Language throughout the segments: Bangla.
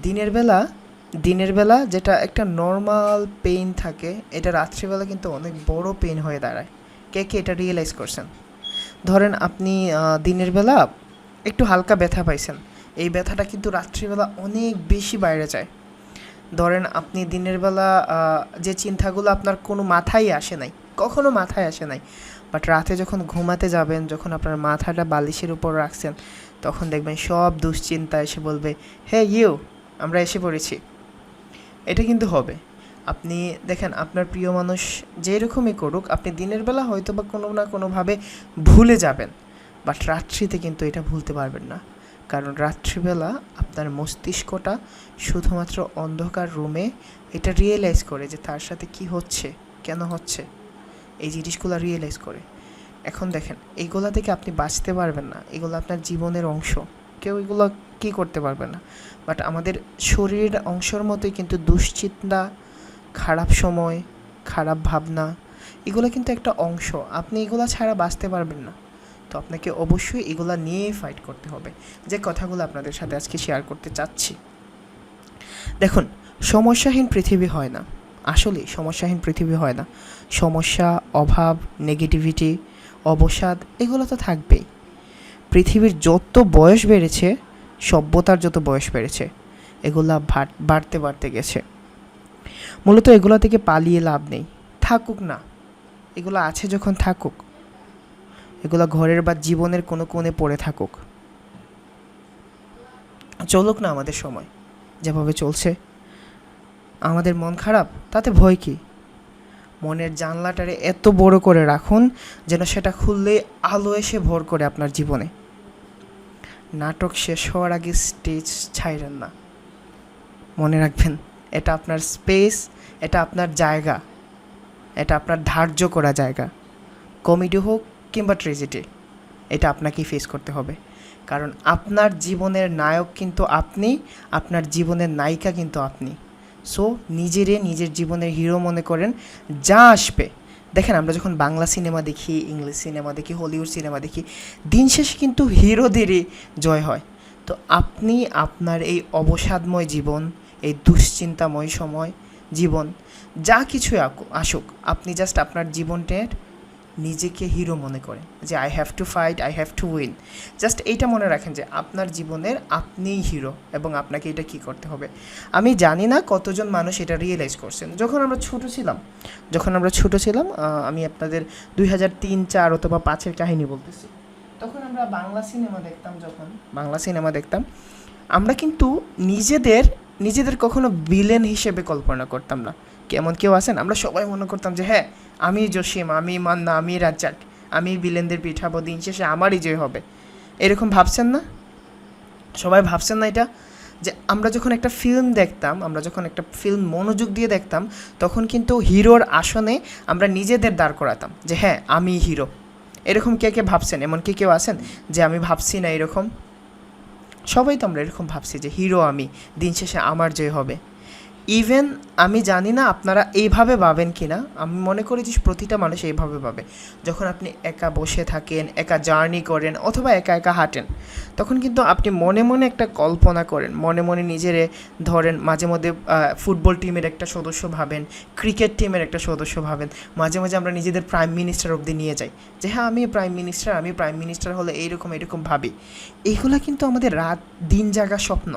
দিনের বেলা যেটা একটা নর্মাল পেইন থাকে, এটা রাত্রিবেলা কিন্তু অনেক বড় পেইন হয়ে দাঁড়ায়। কে কে এটা রিয়েলাইজ করছেন? ধরেন আপনি দিনের বেলা একটু হালকা ব্যথা পাইছেন, এই ব্যথাটা কিন্তু রাত্রিবেলা অনেক বেশি বাইরে যায়। ধরেন আপনি দিনের বেলা যে চিন্তাগুলো আপনার কোনো মাথায় আসে নাই, কখনো মাথায় আসে নাই, বাট রাতে যখন ঘুমাতে যাবেন, যখন আপনার মাথাটা বালিশের উপর রাখছেন, তখন দেখবেন সব দুশ্চিন্তা এসে বলবে, হে ইউ, আমরা এসে পড়েছি। এটা কিন্তু হবে। আপনি দেখেন, আপনার প্রিয় মানুষ যেরকমই করুক, আপনি দিনের বেলা হয়তো বা কোনো না কোনোভাবে ভুলে যাবেন, বাট রাত্রিতে কিন্তু এটা ভুলতে পারবেন না। কারণ রাত্রিবেলা আপনার মস্তিষ্কটা শুধুমাত্র অন্ধকার রুমে এটা রিয়েলাইজ করে যে তার সাথে কি হচ্ছে, কেন হচ্ছে, এই জিনিসগুলো রিয়েলাইজ করে। এখন দেখেন, এইগুলা থেকে আপনি বাঁচতে পারবেন না, এগুলো আপনার জীবনের অংশ, কেউ এগুলো কী করতে পারবে না। বাট আমাদের শরীরের অংশের মতোই কিন্তু দুশ্চিন্তা, খারাপ সময়, খারাপ ভাবনা, এগুলো কিন্তু একটা অংশ। আপনি এগুলো ছাড়া বাঁচতে পারবেন না। তো আপনাকে অবশ্যই এগুলো নিয়েই ফাইট করতে হবে, যে কথাগুলো আপনাদের সাথে আজকে শেয়ার করতে চাচ্ছি। দেখুন, সমস্যাহীন পৃথিবী হয় না, আসলেই সমস্যাহীন পৃথিবী হয় না। সমস্যা, অভাব, নেগেটিভিটি, অবসাদ, এগুলো তো থাকবেই। পৃথিবীর যত বয়স বেড়েছে, সভ্যতার যত বয়স বেড়েছে, এগুলা বাড়তে বাড়তে গেছে। মূলত এগুলো থেকে পালিয়ে লাভ নেই, থাকুক না, এগুলো আছে যখন থাকুক, এগুলো ঘরের বা জীবনের কোনো কোণে পড়ে থাকুক, চলুক না আমাদের সময় যেভাবে চলছে। আমাদের মন খারাপ, তাতে ভয় কি? মনের জানলাটারে এত বড় করে রাখুন যেন সেটা খুললেই আলো এসে ভর করে আপনার জীবনে। নাটক শেষ হওয়ার আগে স্টেজ ছাইরেন না। মনে রাখবেন, এটা আপনার স্পেস, এটা আপনার জায়গা, এটা আপনার ধার্য করা জায়গা। কমেডি হোক কিংবা ট্র্যাজেডি, এটা আপনাকেই ফেস করতে হবে। কারণ আপনার জীবনের নায়ক কিন্তু আপনি, আপনার জীবনের নায়িকা কিন্তু আপনি। সো নিজের জীবনের হিরো মনে করেন। যা আসবে, দেখেন আমরা যখন বাংলা সিনেমা দেখি, ইংলিশ সিনেমা দেখি, হলিউড সিনেমা দেখি, দিন শেষে কিন্তু হিরোদেরই জয় হয়। তো আপনি আপনার এই অবসাদময় জীবন, এই দুশ্চিন্তাময় জীবন, যা কিছুই আসুক, আপনি জাস্ট আপনার জীবনটার নিজেকে হিরো মনে করেন, যে I have to fight, I have to win. Just এইটা মনে রাখেন যে আপনার জীবনের আপনিই হিরো, এবং আপনাকে এটা কী করতে হবে। আমি জানি না কতজন মানুষ এটা রিয়েলাইজ করছেন। যখন আমরা ছোটো ছিলাম, আমি আপনাদের 2003-4 অথবা 5-এর কাহিনী বলতেছি। তখন আমরা বাংলা সিনেমা দেখতাম, আমরা কিন্তু নিজেদের কখনো ভিলেন হিসেবে কল্পনা করতাম না। কেমন কেউ আছেন, আমরা সবাই মনে করতাম যে হ্যাঁ, আমি জসিম, আমি মান্না, আমি রাজ্জাক, আমি ভিলেনদের পিঠাবো, দিন শেষে আমারই জয় হবে। এরকম ভাবছেন না? সবাই ভাবছেন না এটা? যে আমরা যখন একটা ফিল্ম মনোযোগ দিয়ে দেখতাম, তখন কিন্তু হিরোর আসনে আমরা নিজেদের দাঁড় করাতাম যে হ্যাঁ, আমি হিরো। এরকম কে কে ভাবছেন? এমন কি কেউ আছেন যে আমি ভাবছি না এরকম? সবাই তো আমরা এরকম ভাবছি যে হিরো আমি, দিন শেষে আমার জয় হবে। ইভেন আমি জানি না আপনারা এইভাবে ভাবেন কি না, আমি মনে করি যে প্রতিটা মানুষ এইভাবে ভাবে। যখন আপনি একা বসে থাকেন, একা জার্নি করেন, অথবা একা একা হাঁটেন, তখন কিন্তু আপনি মনে মনে একটা কল্পনা করেন, মনে মনে নিজেরে ধরেন, মাঝে মধ্যে ফুটবল টিমের একটা সদস্য ভাবেন, ক্রিকেট টিমের একটা সদস্য ভাবেন, মাঝে মাঝে আমরা নিজেদের প্রাইম মিনিস্টার অবধি নিয়ে যাই যে হ্যাঁ, আমি প্রাইম মিনিস্টার হলে এইরকম ভাবি। এইগুলা কিন্তু আমাদের রাত দিন জাগা স্বপ্ন,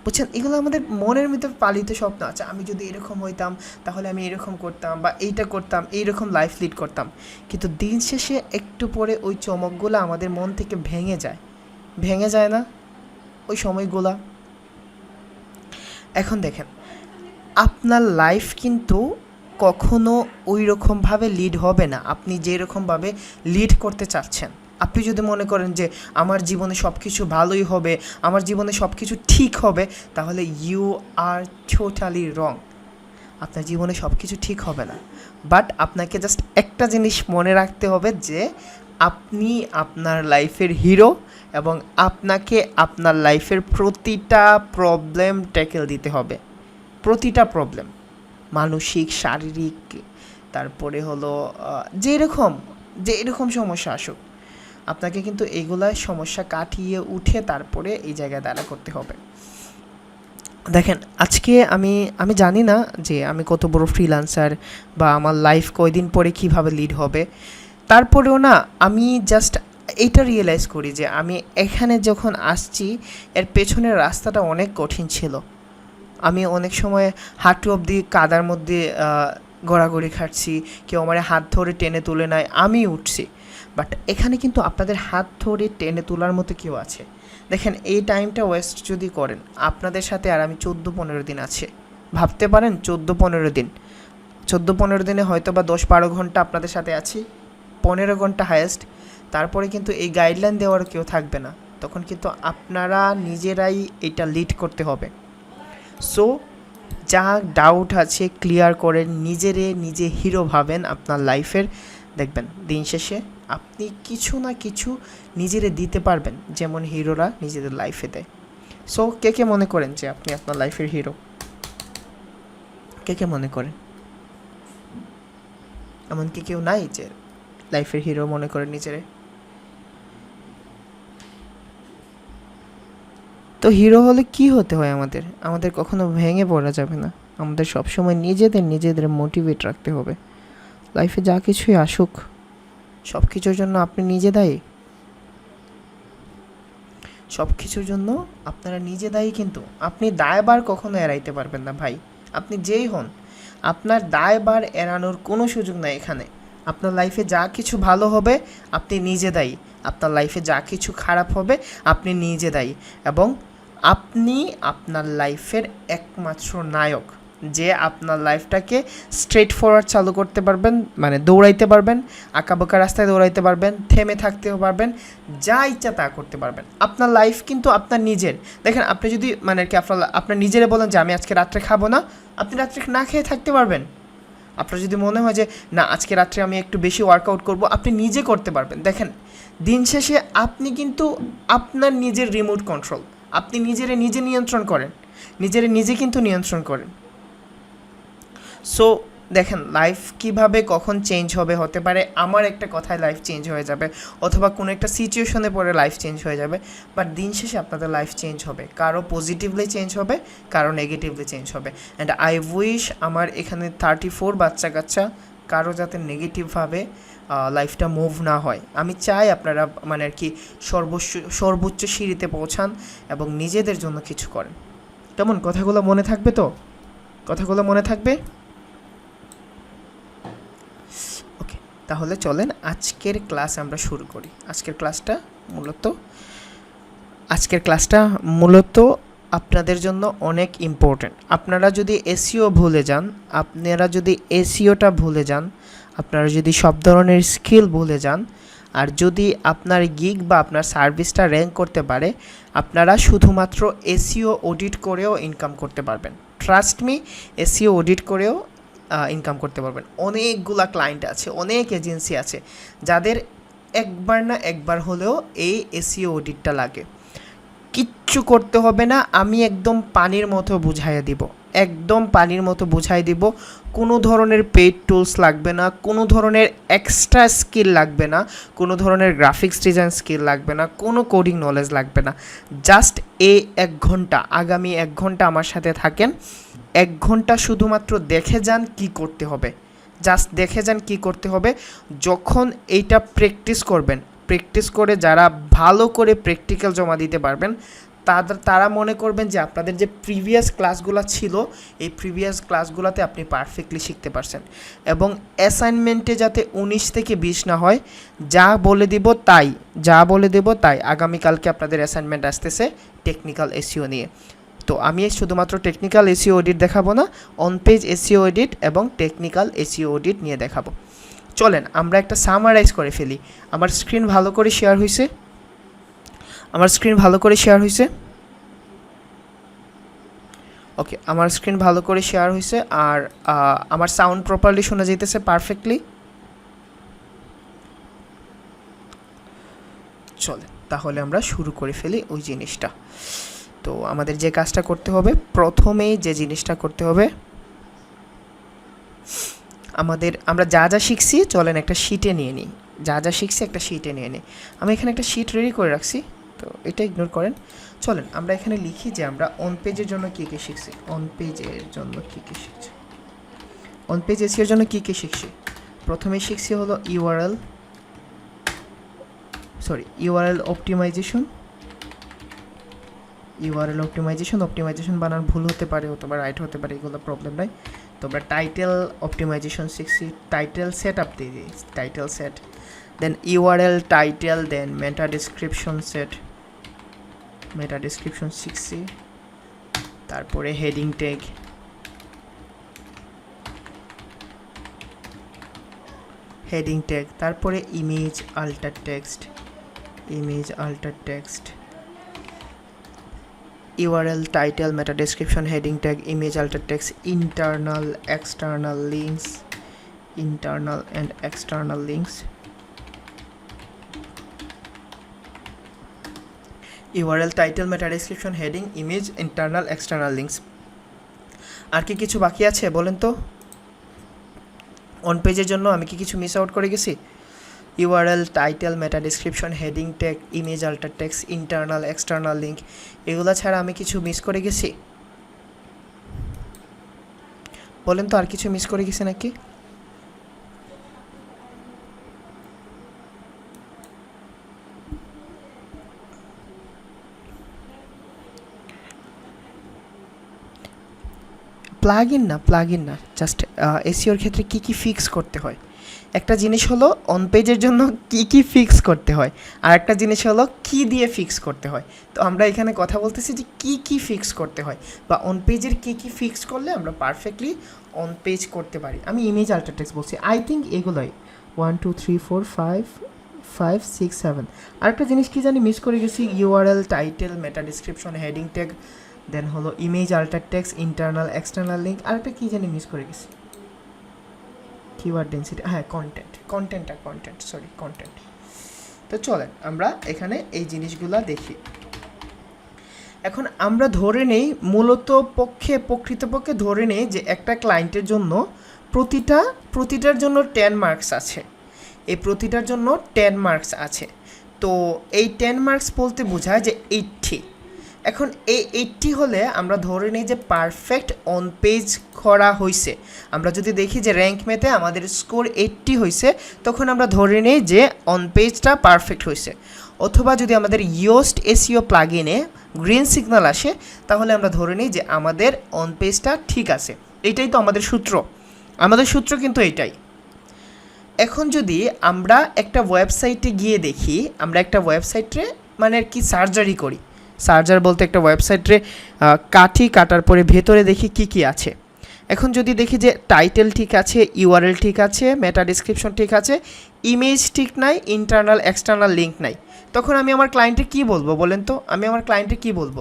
বুঝছেন? এগুলো আমাদের মনের ভিতর পালিত স্বপ্ন। আচ্ছা, আমি যদি এরকম হইতাম তাহলে আমি এরকম করতাম, বা এইটা করতাম, এইরকম লাইফ লিড করতাম। কিন্তু দিন শেষে একটু পরে ওই চমকগুলো আমাদের মন থেকে ভেঙে যায় না ওই সময়গুলা? এখন দেখেন, আপনার লাইফ কিন্তু কখনো ওই রকমভাবে লিড হবে না আপনি যেরকমভাবে লিড করতে চাচ্ছেন। আপনি যদি মনে করেন যে আমার জীবনে সব কিছু ভালোই হবে, আমার জীবনে সব কিছু ঠিক হবে, তাহলে ইউ আর টোটালি রং। আপনার জীবনে সব কিছু ঠিক হবে না। বাট আপনাকে জাস্ট একটা জিনিস মনে রাখতে হবে যে আপনি আপনার লাইফের হিরো, এবং আপনাকে আপনার লাইফের প্রতিটা প্রবলেম ট্যাকেল দিতে হবে। প্রতিটা প্রবলেম, মানসিক, শারীরিক, তারপরে হলো যেরকম সমস্যা আসুক, আপনাকে কিন্তু এগুলা সমস্যা কাটিয়ে উঠে তারপরে এই জায়গায় দাঁড়া করতে হবে। দেখেন আজকে আমি আমি জানি না যে আমি কত বড় ফ্রিল্যান্সার বা আমার লাইফ কয়দিন পরে কিভাবে লিড হবে। তারপরেও না আমি জাস্ট এইটা রিয়েলাইজ করি যে আমি এখানে যখন আসছি এর পেছনের রাস্তাটা অনেক কঠিন ছিল। আমি অনেক সময় হাঁটু অবধি কাদার মধ্যে গড়াগড়ি খাচ্ছি, কেউ আমার হাত ধরে টেনে তুলে নেয়, আমি উঠছি। বাট এখানে কিন্তু আপনাদের হাত ধরে টেনে তোলার মতো কেউ আছে। দেখেন এই টাইমটা ওয়েস্ট যদি করেন, আপনাদের সাথে আর আমি 14-15 দিন আছে। ভাবতে পারেন 14-15 দিন, 14-15 দিনে হয়তো বা 10-12 ঘন্টা আপনাদের সাথে আছি, 15 ঘন্টা হায়েস্ট। তারপরে কিন্তু এই গাইডলাইন দেওয়ার কেউ থাকবে না, তখন কিন্তু আপনারা নিজেরাই এটা লিড করতে হবে। সো যা ডাউট আছে ক্লিয়ার করেন, নিজে হিরো ভাবেন আপনার লাইফের। দেখবেন দিন শেষে আপনি কিছু না কিছু নিজেরে দিতে পারবেন, যেমন হিরোরা নিজেদের লাইফে দেয়। সো কে কে মনে করেন যে আপনি আপনার লাইফের হিরো? কে কে মনে করেন? এমনকি কেউ নাই যে লাইফের হিরো মনে করে নিজেরে? তো হিরো হলে কি হতে হয় আমাদের? আমাদের কখনো ভেঙে পড়া যাবে না, আমাদের সবসময় নিজেদের মোটিভেট রাখতে হবে। লাইফে যা কিছুই আসুক সব কিছুর জন্য আপনি নিজে দায়ী, সব কিছুর জন্য আপনারা নিজে দায়ী। কিন্তু আপনি দায়ভার কখনো এড়াইতে পারবেন না ভাই, আপনি যেই হন আপনার দায়ভার এড়ানোর কোনো সুযোগ নাই এখানে। আপনার লাইফে যা কিছু ভালো হবে আপনি নিজে দায়ী, আপনার লাইফে যা কিছু খারাপ হবে আপনি নিজে দায়ী। এবং আপনি আপনার লাইফের একমাত্র নায়ক, যে আপনার লাইফটাকে স্ট্রেট ফরওয়ার্ড চালু করতে পারবেন, মানে দৌড়াইতে পারবেন, আঁকাবাঁকা রাস্তায় দৌড়াইতে পারবেন, থেমে থাকতেও পারবেন, যা ইচ্ছা তা করতে পারবেন। আপনার লাইফ কিন্তু আপনার নিজের। দেখেন আপনি যদি মানে কি আপনার নিজেরে বলেন যে আমি আজকে রাত্রে খাবো না, আপনি রাত্রে না খেয়ে থাকতে পারবেন। আপনার যদি মনে হয় যে না আজকে রাত্রে আমি একটু বেশি ওয়ার্কআউট করব, আপনি নিজে করতে পারবেন। দেখেন দিন শেষে আপনি কিন্তু আপনার নিজের রিমোট কন্ট্রোল, আপনি নিজে নিয়ন্ত্রণ করেন, নিজে কিন্তু নিয়ন্ত্রণ করেন। সো দেখেন লাইফ কিভাবে কখন চেঞ্জ হবে, হতে পারে আমার একটা কথায় লাইফ চেঞ্জ হয়ে যাবে, অথবা কোনো একটা সিচুয়েশনে পড়ে লাইফ চেঞ্জ হয়ে যাবে। বাট দিন শেষে আপনাদের লাইফ চেঞ্জ হবে, কারো পজিটিভলি চেঞ্জ হবে, কারো নেগেটিভলি চেঞ্জ হবে। অ্যান্ড আই উইশ আমার এখানে 34 বাচ্চা কাচ্চা কারো যাতে নেগেটিভভাবে লাইফটা মুভ না হয়। আমি চাই আপনারা মানে আর কি সর্বোচ্চ সিঁড়িতে পৌঁছান এবং নিজেদের জন্য কিছু করেন। কেমন কথাগুলো মনে থাকবে তো? কথাগুলো মনে থাকবে? ওকে, তাহলে চলেন আজকের ক্লাস আমরা শুরু করি। আজকের ক্লাসটা মূলত আপনাদের জন্য অনেক ইম্পর্ট্যান্ট। আপনারা যদি এসইও ভুলে যান, আপনারা যদি এসইওটা ভুলে যান, আপনারা যদি সব ধরনের স্কিল ভুলে যান, আর যদি আপনার গিগ বা আপনার সার্ভিসটা র্যাঙ্ক করতে পারে, আপনারা শুধুমাত্র এসইও অডিট করেও ইনকাম করতে পারবেন। ট্রাস্ট মি, এসইও অডিট করেও ইনকাম করতে পারবেন। অনেকগুলা ক্লায়েন্ট আছে, অনেক এজেন্সি আছে যাদের একবার না একবার হলেও এই এসইও অডিটটা লাগে। কিচ্ছু করতে হবে না, আমি একদম পানির মতো বুঝাই দিব। কোনো ধরনের পেইড টুলস লাগবে না, কোনো ধরনের এক্সট্রা স্কিল লাগবে না, কোনো ধরনের গ্রাফিক্স ডিজাইন স্কিল লাগবে না, কোনো কোডিং নলেজ লাগবে না। জাস্ট আগামী 1 ঘন্টা আমার সাথে থাকেন। 1 ঘন্টা শুধুমাত্র দেখে যান কি করতে হবে, জাস্ট দেখে যান কি করতে হবে। যখন এইটা প্র্যাকটিস করবেন, প্র্যাকটিস করে যারা ভালো করে প্র্যাকটিক্যাল জমা দিতে পারবেন, তারা মনে করবেন যে আপনাদের যে প্রিভিয়াস ক্লাসগুলো ছিল, এই প্রিভিয়াস ক্লাসগুলোতে আপনি পারফেক্টলি শিখতে পারছেন। এবং অ্যাসাইনমেন্টে যাতে 19 থেকে 20 না হয়, যা বলে দেব তাই। আগামীকালকে আপনাদের অ্যাসাইনমেন্ট আসতেছে টেকনিক্যাল এসইও নিয়ে। তো আমি শুধুমাত্র টেকনিক্যাল এসইও অডিট দেখাবো না, অন পেজ এসইও অডিট এবং টেকনিক্যাল এসইও অডিট নিয়ে দেখাবো। চলেন আমরা একটা সামারাইজ করে ফেলি। আমার স্ক্রিন ভালো করে শেয়ার হয়েছে? ওকে, আমার স্ক্রিন ভালো করে শেয়ার হয়েছে, আর আমার সাউন্ড প্রপারলি শোনা যাইতেছে পারফেক্টলি? চলেন তাহলে আমরা শুরু করে ফেলি ওই জিনিসটা। তো আমাদের যে কাজটা করতে হবে, প্রথমেই যে জিনিসটা করতে হবে, আমরা যা শিখছি চলেন একটা শিটে নিয়ে নিই। আমি এখানে একটা শিট রেডি করে রাখছি, তো এটা ইগনোর করেন। চলেন আমরা এখানে লিখি যে আমরা অন পেজের জন্য কী কী শিখছি। অন পেজের জন্য কী কী শিখছি, অন পেজ এসিওর জন্য কী কী শিখছি। প্রথমে শিখছি হলো ইউআরএল অপটিমাইজেশন। অপটিমাইজেশন বানান ভুল হতে পারে অথবা রাইট হতে পারে, এগুলো প্রবলেম নাই। তোমরা টাইটেল অপটিমাইজেশন শিখছি, টাইটেল সেট আপ দিয়ে দিই, title set, then URL title, then meta description set, meta description শিখছি। তারপরে হেডিং ট্যাগ, তারপরে image alter text, URL title, meta description, heading tag, image alter text, internal external links, URL title, meta description, heading, image, internal external links. আর কি কিছু বাকি আছে বলেন তো? অন পেজের জন্য আমি কি কিছু মিস আউট করে গেছি? URL title, meta description, heading tag, image alter text, internal external link, এগুলো ছাড়া আমি কিছু মিস করে গেছি? বলেন তো আর কিছু মিস করে গেছি নাকি? প্লাগ ইন না, জাস্ট এসইওর ক্ষেত্রে কী কী ফিক্স করতে হয়। একটা জিনিস হলো অন পেজের জন্য কী কী ফিক্স করতে হয়, আর একটা জিনিস হলো কী দিয়ে ফিক্স করতে হয়। তো আমরা এখানে কথা বলতেছি যে কী ফিক্স করতে হয়, বা অন পেজের কী ফিক্স করলে আমরা পারফেক্টলি অন পেজ করতে পারি। আমি ইমেজ আল্টার টেক্সট বলছি, আই থিঙ্ক এগুলোই 1 2 3 4 5 5 6 7। আরেকটা জিনিস কি জানি মিস করে গেছি, URL title, meta description, heading tag, then হলো image alter text, internal external link, আরেকটা কী জানি মিস করে গেছি, কিওয়ার্ড ডেন্সিটি, হ্যাঁ কন্টেন্ট। তো চলেন আমরা এখানে এই জিনিসগুলো দেখি। এখন আমরা ধরে নেই প্রকৃতপক্ষে ধরে নেই যে একটা ক্লায়েন্টের জন্য প্রতিটার জন্য 10 মার্কস আছে। এই প্রতিটার জন্য 10 মার্কস আছে। তো এই 10 মার্কস বলতে বোঝায় যে 80। এখন এই 80 হলে আমরা ধরে নিই যে পারফেক্ট অন পেজ করা হয়েছে। আমরা যদি দেখি যে র্যাঙ্ক মেতে আমাদের স্কোর 80 হয়েছে, তখন আমরা ধরে নিই যে অন পেজটা পারফেক্ট হয়েছে। অথবা যদি আমাদের ইয়োস্ট এসইও প্লাগইনে গ্রিন সিগন্যাল আসে, তাহলে আমরা ধরে নিই যে আমাদের অন পেজটা ঠিক আছে। এটাই তো আমাদের সূত্র কিন্তু এটাই। এখন যদি আমরা একটা ওয়েবসাইটে গিয়ে দেখি, আমরা একটা ওয়েবসাইটে মানে কি সার্জারি করি, সার্জার বলতে একটা ওয়েবসাইটে কাটার পরে ভেতরে দেখি কি আছে। এখন যদি দেখি যে টাইটেল ঠিক আছে, URL ঠিক আছে, মেটা ডিসক্রিপশন ঠিক আছে, ইমেজ ঠিক নাই, ইন্টারনাল এক্সটার্নাল লিঙ্ক নাই, তখন আমি আমার ক্লায়েন্টে কি বলবো বলেন তো? আমি আমার ক্লায়েন্টে কি বলবো?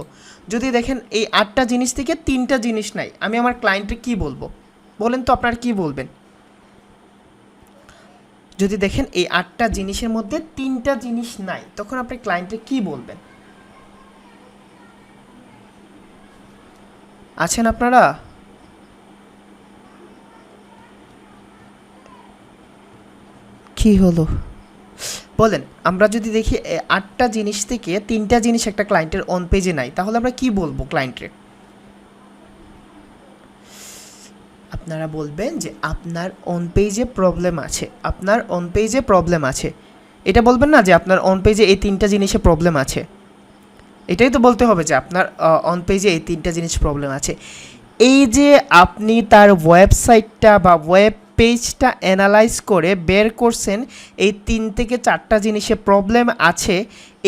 যদি দেখেন এই 8টা জিনিস থেকে 3টা জিনিস নাই, আমি আমার ক্লায়েন্টে কি বলবো বলেন তো? আপনারা কি বলবেন? যদি দেখেন এই 8টা জিনিসের মধ্যে 3টা জিনিস নাই, তখন আপনি ক্লায়েন্টে কি বলবেন? আছেন আপনারা? কি হলো বলেন? আমরা যদি দেখি 8টা জিনিস থেকে 3টা জিনিস একটা ক্লায়েন্টের অন পেজে নাই, তাহলে আমরা কি বলবো ক্লায়েন্টের? আপনারা বলবেন যে আপনার অন পেজে প্রবলেম আছে, এটা বলবেন না যে আপনার অন পেজে এই 3টা জিনিসে প্রবলেম আছে। এটাই তো বলতে হবে যে আপনার অন পেজে এই 3টা জিনিস প্রবলেম আছে। এই যে আপনি তার ওয়েবসাইটটা বা ওয়েব পেজটা অ্যানালাইজ করে বের করছেন এই 3 থেকে 4টা জিনিসে প্রবলেম আছে,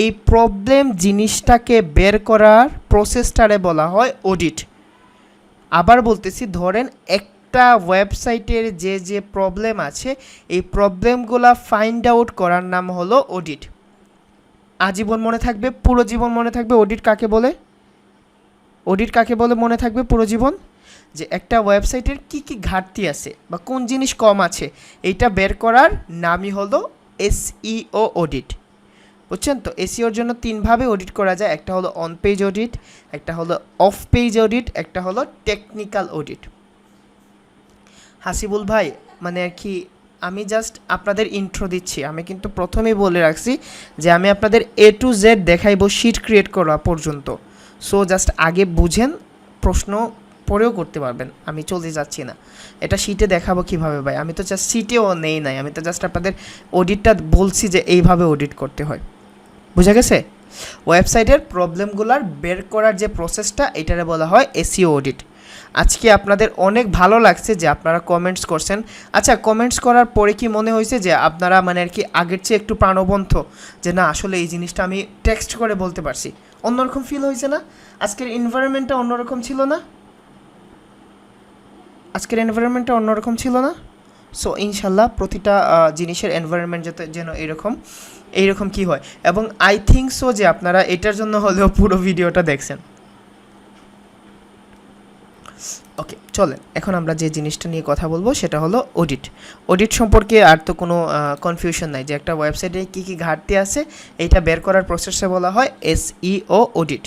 এই প্রবলেম জিনিসটাকে বের করার প্রসেসটারে বলা হয় অডিট। আবার বলতেছি, ধরেন একটা ওয়েবসাইটের যে প্রবলেম আছে, এই প্রবলেমগুলো ফাইন্ড আউট করার নাম হলো অডিট। আজীবন মনে থাকবে, পুরো জীবন মনে থাকবে অডিট কাকে বলে মনে থাকবে পুরো জীবন, যে একটা ওয়েবসাইটের কি ঘাটতি আছে বা কোন জিনিস কম আছে, এইটা বের করার নামই হলো এসইও অডিট। বুঝছেন তো? এসইওর জন্য 3ভাবে অডিট করা যায়, একটা হলো অন পেজ অডিট, একটা হলো অফ পেজ অডিট, একটা হলো টেকনিক্যাল অডিট। হাসিবুল ভাই মানে আর কি আমি জাস্ট আপনাদের ইন্ট্রো দিচ্ছি। আমি কিন্তু প্রথমেই বলে রাখছি যে আমি আপনাদের A to Z দেখাইব শিট ক্রিয়েট করা পর্যন্ত। সো জাস্ট আগে বুঝেন, প্রশ্ন পরেও করতে পারবেন, আমি চলে যাচ্ছি না। এটা শিটে দেখাবো কীভাবে ভাই, আমি তো জাস্ট শিটেও নেই নাই, আমি তো জাস্ট আপনাদের অডিটটা বলছি যে এইভাবে অডিট করতে হয়। বুঝা গেছে? ওয়েবসাইটের প্রবলেমগুলার বের করার যে প্রসেসটা, এটারে বলা হয় এসইও অডিট। আজকে আপনাদের অনেক ভালো লাগছে যে আপনারা কমেন্টস করছেন। আচ্ছা, কমেন্টস করার পরে কি মনে হয়েছে যে আপনারা মানে আর কি আগের চেয়ে একটু প্রাণবন্ত, যে না আসলে এই জিনিসটা আমি টেক্সট করে বলতে পারছি, অন্যরকম ফিল হয়েছে না? আজকের এনভায়রনমেন্টটা অন্যরকম ছিল না? ছিল না? সো ইনশাল্লাহ প্রতিটা জিনিসের এনভায়রনমেন্ট যেন এইরকম কি হয়, এবং আই থিঙ্ক সো যে আপনারা এটার জন্য হলেও পুরো ভিডিওটা দেখছেন। ওকে, চলেন এখন আমরা যে জিনিসটা নিয়ে কথা বলবো সেটা হলো অডিট সম্পর্কে আর তো কোনো কনফিউশন নাই যে একটা ওয়েবসাইটে কী কী ঘাটতি আছে এইটা বের করার প্রসেসে বলা হয় এসইও অডিট।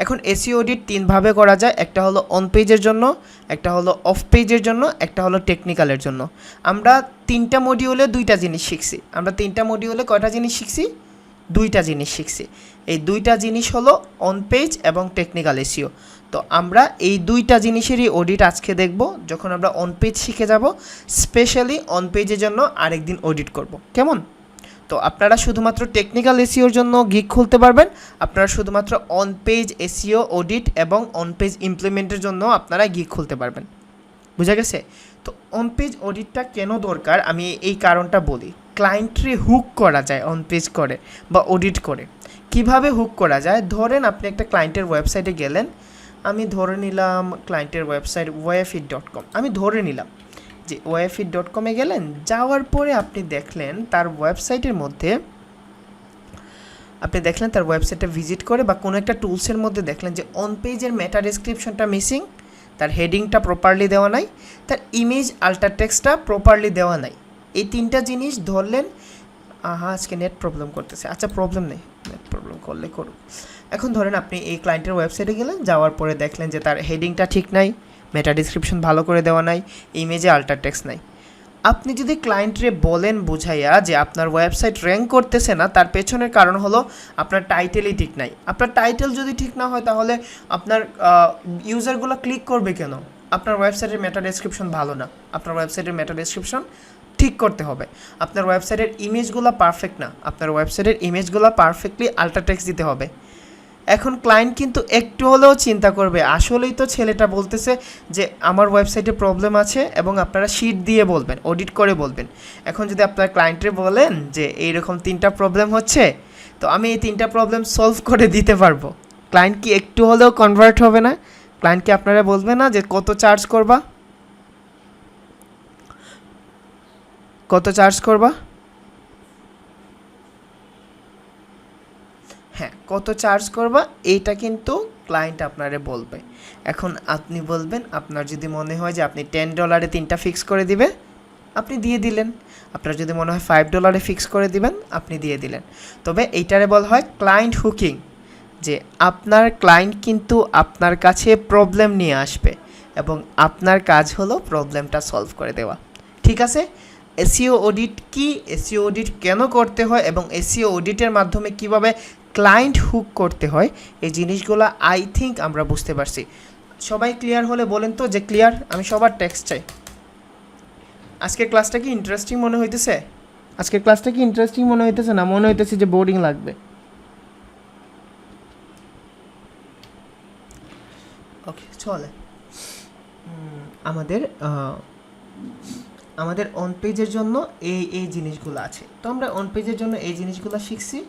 এখন এসইও অডিট তিনভাবে করা যায়, একটা হলো অন পেজের জন্য, একটা হলো অফ পেজের জন্য, একটা হলো টেকনিক্যালের জন্য। আমরা তিনটা মডিউলে দুইটা জিনিস শিখছি। কয়টা জিনিস শিখছি? দুইটা জিনিস শিখছি। এই দুইটা জিনিস হলো অন পেজ এবং টেকনিক্যাল এসইও। তো আমরা এই দুইটা জিনিসেরই অডিট আজকে দেখব, যখন আমরা অন পেজ শিখে যাব। স্পেশালি অন পেজের জন্য আরেকদিন অডিট করব, কেমন? তো আপনারা শুধুমাত্র টেকনিক্যাল এসইওর জন্য গিগ খুলতে পারবেন, আপনারা শুধুমাত্র অন পেজ এসইও অডিট এবং অন পেজ ইমপ্লিমেন্টের জন্য আপনারা গিগ খুলতে পারবেন। বুঝা গেছে? তো অন পেজ অডিটটা কেন দরকার আমি এই কারণটা বলি। ক্লায়েন্টরে হুক করা যায় অন পেজ করে বা অডিট করে। কিভাবে হুক করা যায়? ধরেন আপনি একটা ক্লায়েন্টের ওয়েবসাইটে গেলেন, আমি ধরে নিলাম ক্লায়েন্টের ওয়েবসাইট wayfit.com, আমি ধরে নিলাম যে wayfit.com-এ গেলেন, যাওয়ার পরে আপনি দেখলেন তার ওয়েবসাইটটা ভিজিট করে বা কোনো একটা টুলসের মধ্যে দেখলেন যে অন পেজের মেটা ডেসক্রিপশনটা মিসিং, তার হেডিংটা প্রপারলি দেওয়া নাই, তার ইমেজ আল্টার টেক্সটটা প্রপারলি দেওয়া নাই। এই তিনটা জিনিস ধরলেন। আজকে নেট প্রবলেম করতেছে, আচ্ছা প্রবলেম নেই, নেট প্রবলেম করলে করুক। এখন ধরেন আপনি এই ক্লায়েন্টের ওয়েবসাইটে গেলেন, যাওয়ার পরে দেখলেন যে তার হেডিংটা ঠিক নাই, মেটা ডিসক্রিপশন ভালো করে দেওয়া নাই, ইমেজে আল্টার টেক্সট নাই। আপনি যদি ক্লায়েন্টরে বলেন বুঝাইয়া যে আপনার ওয়েবসাইট র্যাঙ্ক করতেছে না, তার পেছনের কারণ হলো আপনার টাইটেলই ঠিক নাই। আপনার টাইটেল যদি ঠিক না হয় তাহলে আপনার ইউজারগুলো ক্লিক করবে কেন? আপনার ওয়েবসাইটের মেটা ডেসক্রিপশন ভালো না, আপনার ওয়েবসাইটের মেটা ডেসক্রিপশন ঠিক করতে হবে। আপনার ওয়েবসাইটের ইমেজগুলো পারফেক্ট না, আপনার ওয়েবসাইটের ইমেজগুলো পারফেক্টলি আল্টার টেক্সট দিতে হবে। এখন ক্লায়েন্ট কিন্তু একটু হলেও চিন্তা করবে, আসলেই তো ছেলেটা বলতেছে যে আমার ওয়েবসাইটে প্রবলেম আছে, এবং আপনারা শিট দিয়ে বলবেন, অডিট করে বলবেন। এখন যদি আপনার ক্লায়েন্টরে বলেন যে এইরকম 3টা প্রবলেম হচ্ছে, তো আমি এই 3টা প্রবলেম সলভ করে দিতে পারবো, ক্লায়েন্ট কি একটু হলেও কনভার্ট হবে না? ক্লায়েন্টকে আপনারা বলবেন না যে কত চার্জ করবা? হ্যাঁ, কত চার্জ করবা এইটা কিন্তু ক্লায়েন্ট আপনারে বলবে। এখন আপনি বলবেন, আপনার যদি মনে হয় যে আপনি $10 3টা ফিক্স করে দিবে, আপনি দিয়ে দিলেন। আপনার যদি মনে হয় $5 ফিক্স করে দিবেন, আপনি দিয়ে দিলেন। তবে এইটারে বলা হয় ক্লায়েন্ট হুকিং, যে আপনার ক্লায়েন্ট কিন্তু আপনার কাছে প্রবলেম নিয়ে আসবে এবং আপনার কাজ হলো প্রবলেমটা সলভ করে দেওয়া। ঠিক আছে? এসইও অডিট কি, এসইও অডিট কেন করতে হয়, এবং এসইও অডিটের মাধ্যমে কিভাবে ক্লায়েন্ট হুক করতে হয়, এই জিনিসগুলো আই থিঙ্ক আমরা বুঝতে পারছি। সবাই ক্লিয়ার হলে বলেন তো যে ক্লিয়ার। আমি সবার টেক্সট চাই। আজকের ক্লাসটা কি ইন্টারেস্টিং মনে হইতেছে? না মনে হইতেছে যে বোরিং লাগবে? ওকে, চলে। আমাদের অন পেজের জন্য এই জিনিসগুলো আছে। তো আমরা অন পেজের জন্য এই জিনিসগুলো শিখছি,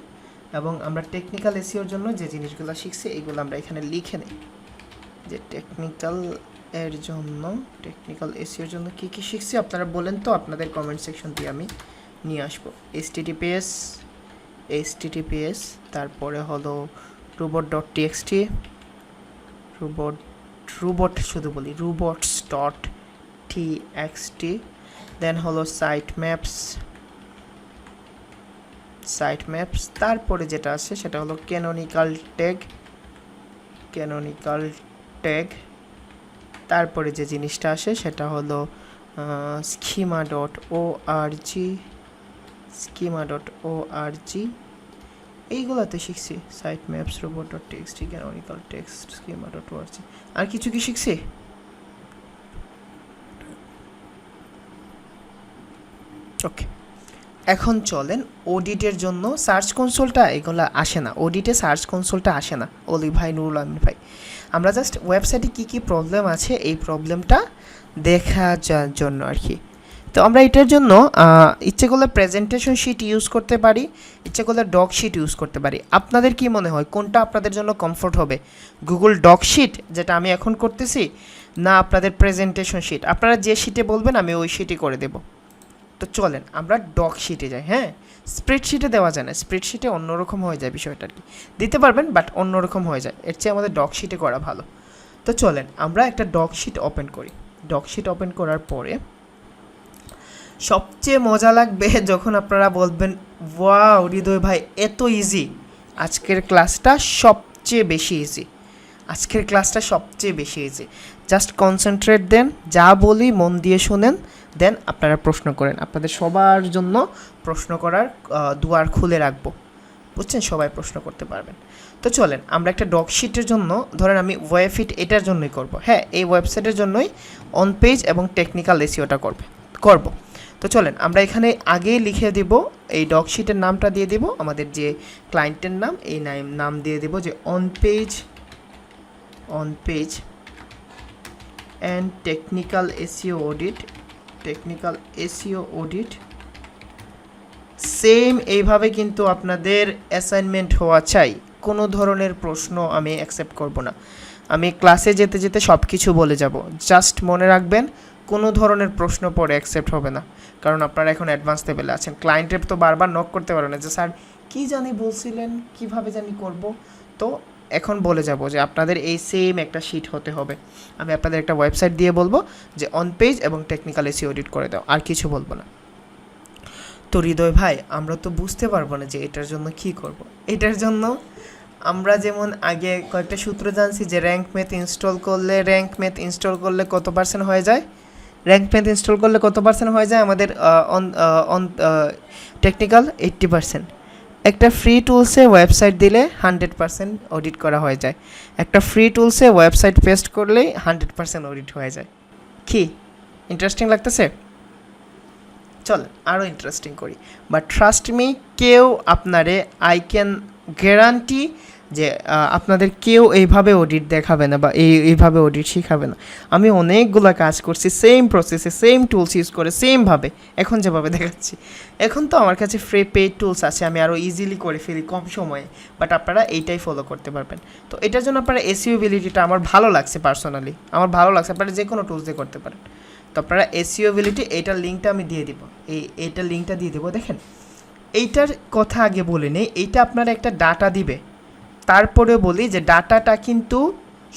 এবং আমরা টেকনিক্যাল এসইওর জন্য যে জিনিসগুলো শিখছি এইগুলো আমরা এখানে লিখে নিই, যে টেকনিক্যাল এসইওর জন্য কী কী শিখছি আপনারা বলেন তো, আপনাদের কমেন্ট সেকশন দিয়ে আমি নিয়ে আসবো। HTTPS, তারপরে হলো robot.txt, robots.txt, দেন হলো সাইট ম্যাপস, তারপরে যেটা আছে সেটা হলো ক্যানোনিক্যাল ট্যাগ, তারপরে যে জিনিসটা আসে সেটা হলো schema.org, schema.org, এইগুলাতে শিখছি। Site maps, robot.txt, canonical text, schema.org। আর কিছু কি শিখছি? ওকে, এখন চলেন অডিটের জন্য সার্চ কনসোলটা এগুলো আসে না, অডিটে সার্চ কনসোলটা আসে না অলি ভাই, নুরুল আমিন ভাই। আমরা জাস্ট ওয়েবসাইটে কী কী প্রবলেম আছে এই প্রবলেমটা দেখা যাওয়ার জন্য আর কি। তো আমরা এটার জন্য ইচ্ছে করলে প্রেজেন্টেশন শিট ইউজ করতে পারি, ইচ্ছে করলে ডক শিট ইউজ করতে পারি। আপনাদের কি মনে হয় কোনটা আপনাদের জন্য কমফোর্ট হবে? গুগল ডক শিট যেটা আমি এখন করতেছি, না আপনাদের প্রেজেন্টেশন শিট? আপনারা যে শিটে বলবেন আমি ওই শিটই করে দেব। তো চলেন আমরা ডক শিটে যাই। হ্যাঁ, স্প্রেডশিটে দেওয়া যায় না, স্প্রেডশিটে অন্যরকম হয়ে যায় বিষয়টা আর কি। দিতে পারবেন বাট অন্যরকম হয়ে যায়, এর চেয়ে আমাদের ডক শিটে করা ভালো। তো চলেন আমরা একটা ডক শিট ওপেন করি। ডক শিট ওপেন করার পরে সবচেয়ে মজা লাগবে যখন আপনারা বলবেন ওয়াও হৃদয় ভাই এত ইজি। আজকের ক্লাসটা সবচেয়ে বেশি ইজি, আজকের ক্লাসটা সবচেয়ে বেশি ইজি। জাস্ট কনসেন্ট্রেট দেন, যা বলি মন দিয়ে শোনেন, দেন আপনারা প্রশ্ন করেন। আপনাদের সবার জন্য প্রশ্ন করার দুয়ার খুলে রাখবো, বুঝছেন? সবাই প্রশ্ন করতে পারবেন। তো চলেন আমরা একটা ডক শিটের জন্য, ধরেন আমি ওয়েবফিট এটার জন্যই করব। হ্যাঁ, এই ওয়েবসাইটের জন্যই অন পেজ এবং টেকনিক্যাল এসইওটা করব। তো চলেন আমরা এখানে আগেই লিখে দেব, এই ডক শিটের নামটা দিয়ে দেব আমাদের যে ক্লায়েন্টের নাম, এই নাম দিয়ে দেব যে on page and technical SEO audit. Same এইভাবে কিন্তু আপনাদের অ্যাসাইনমেন্ট হওয়া চাই। কোনো ধরনের প্রশ্ন আমি অ্যাকসেপ্ট করব না। আমি ক্লাসে যেতে যেতে সব কিছু বলে যাব, জাস্ট মনে রাখবেন কোনো ধরনের প্রশ্ন পরে অ্যাকসেপ্ট হবে না, কারণ আপনারা এখন অ্যাডভান্স লেভেলে আছেন। ক্লায়েন্টের তো বারবার নক করতে পারবেন না যে স্যার কী জানি বলছিলেন, কীভাবে জানি করব। তো এখন বলে যাব যে আপনাদের এই সেম একটা শিট হতে হবে। আমি আপনাদের একটা ওয়েবসাইট দিয়ে বলবো যে অন পেজ এবং টেকনিক্যাল এসইও অডিট করে দাও, আর কিছু বলবো না। তো হৃদয় ভাই আমরা তো বুঝতে পারবো না যে এটার জন্য কি করব। এটার জন্য আমরা যেমন আগে কয়েকটা সূত্র জানছি যে র্যাঙ্ক ম্যাথ ইনস্টল করলে কত পার্সেন্ট হয়ে যায়, আমাদের অন টেকনিক্যাল 80%। একটা ফ্রি টুলসে ওয়েবসাইট দিলে 100% অডিট করা হয়ে যায়। একটা ফ্রি টুলসে ওয়েবসাইট পেস্ট করলেই 100% অডিট হয়ে যায়। কি ইন্টারেস্টিং লাগতেছে? চল আরও ইন্টারেস্টিং করি, বাট ট্রাস্ট মি, কেউ আপনারে আই ক্যান গ্যারান্টি যে আপনাদের কেউ এইভাবে অডিট দেখাবে না বা এইভাবে অডিট শেখাবে না। আমি অনেকগুলো কাজ করছি সেম প্রসেসে, সেম টুলস ইউজ করে, সেমভাবে এখন যেভাবে দেখাচ্ছি। এখন তো আমার কাছে ফ্রি পেইড টুলস আছে, আমি আরও ইজিলি করে ফেলি কম সময়ে, বাট আপনারা এইটাই ফলো করতে পারবেন। তো এটার জন্য আপনারা এসইওবিলিটিটা আমার ভালো লাগছে, পার্সোনালি আমার ভালো লাগছে। আপনারা যে কোনো টুলস দিয়ে করতে পারেন। তো আপনারা এসইওবিলিটি এইটার লিঙ্কটা আমি দিয়ে দিব, এইটার লিঙ্কটা দিয়ে দেবো। দেখেন এইটার কথা আগে বলে নেই, এইটা আপনারা একটা ডাটা দিবে। তারপরে বলি যে ডাটাটা কিন্তু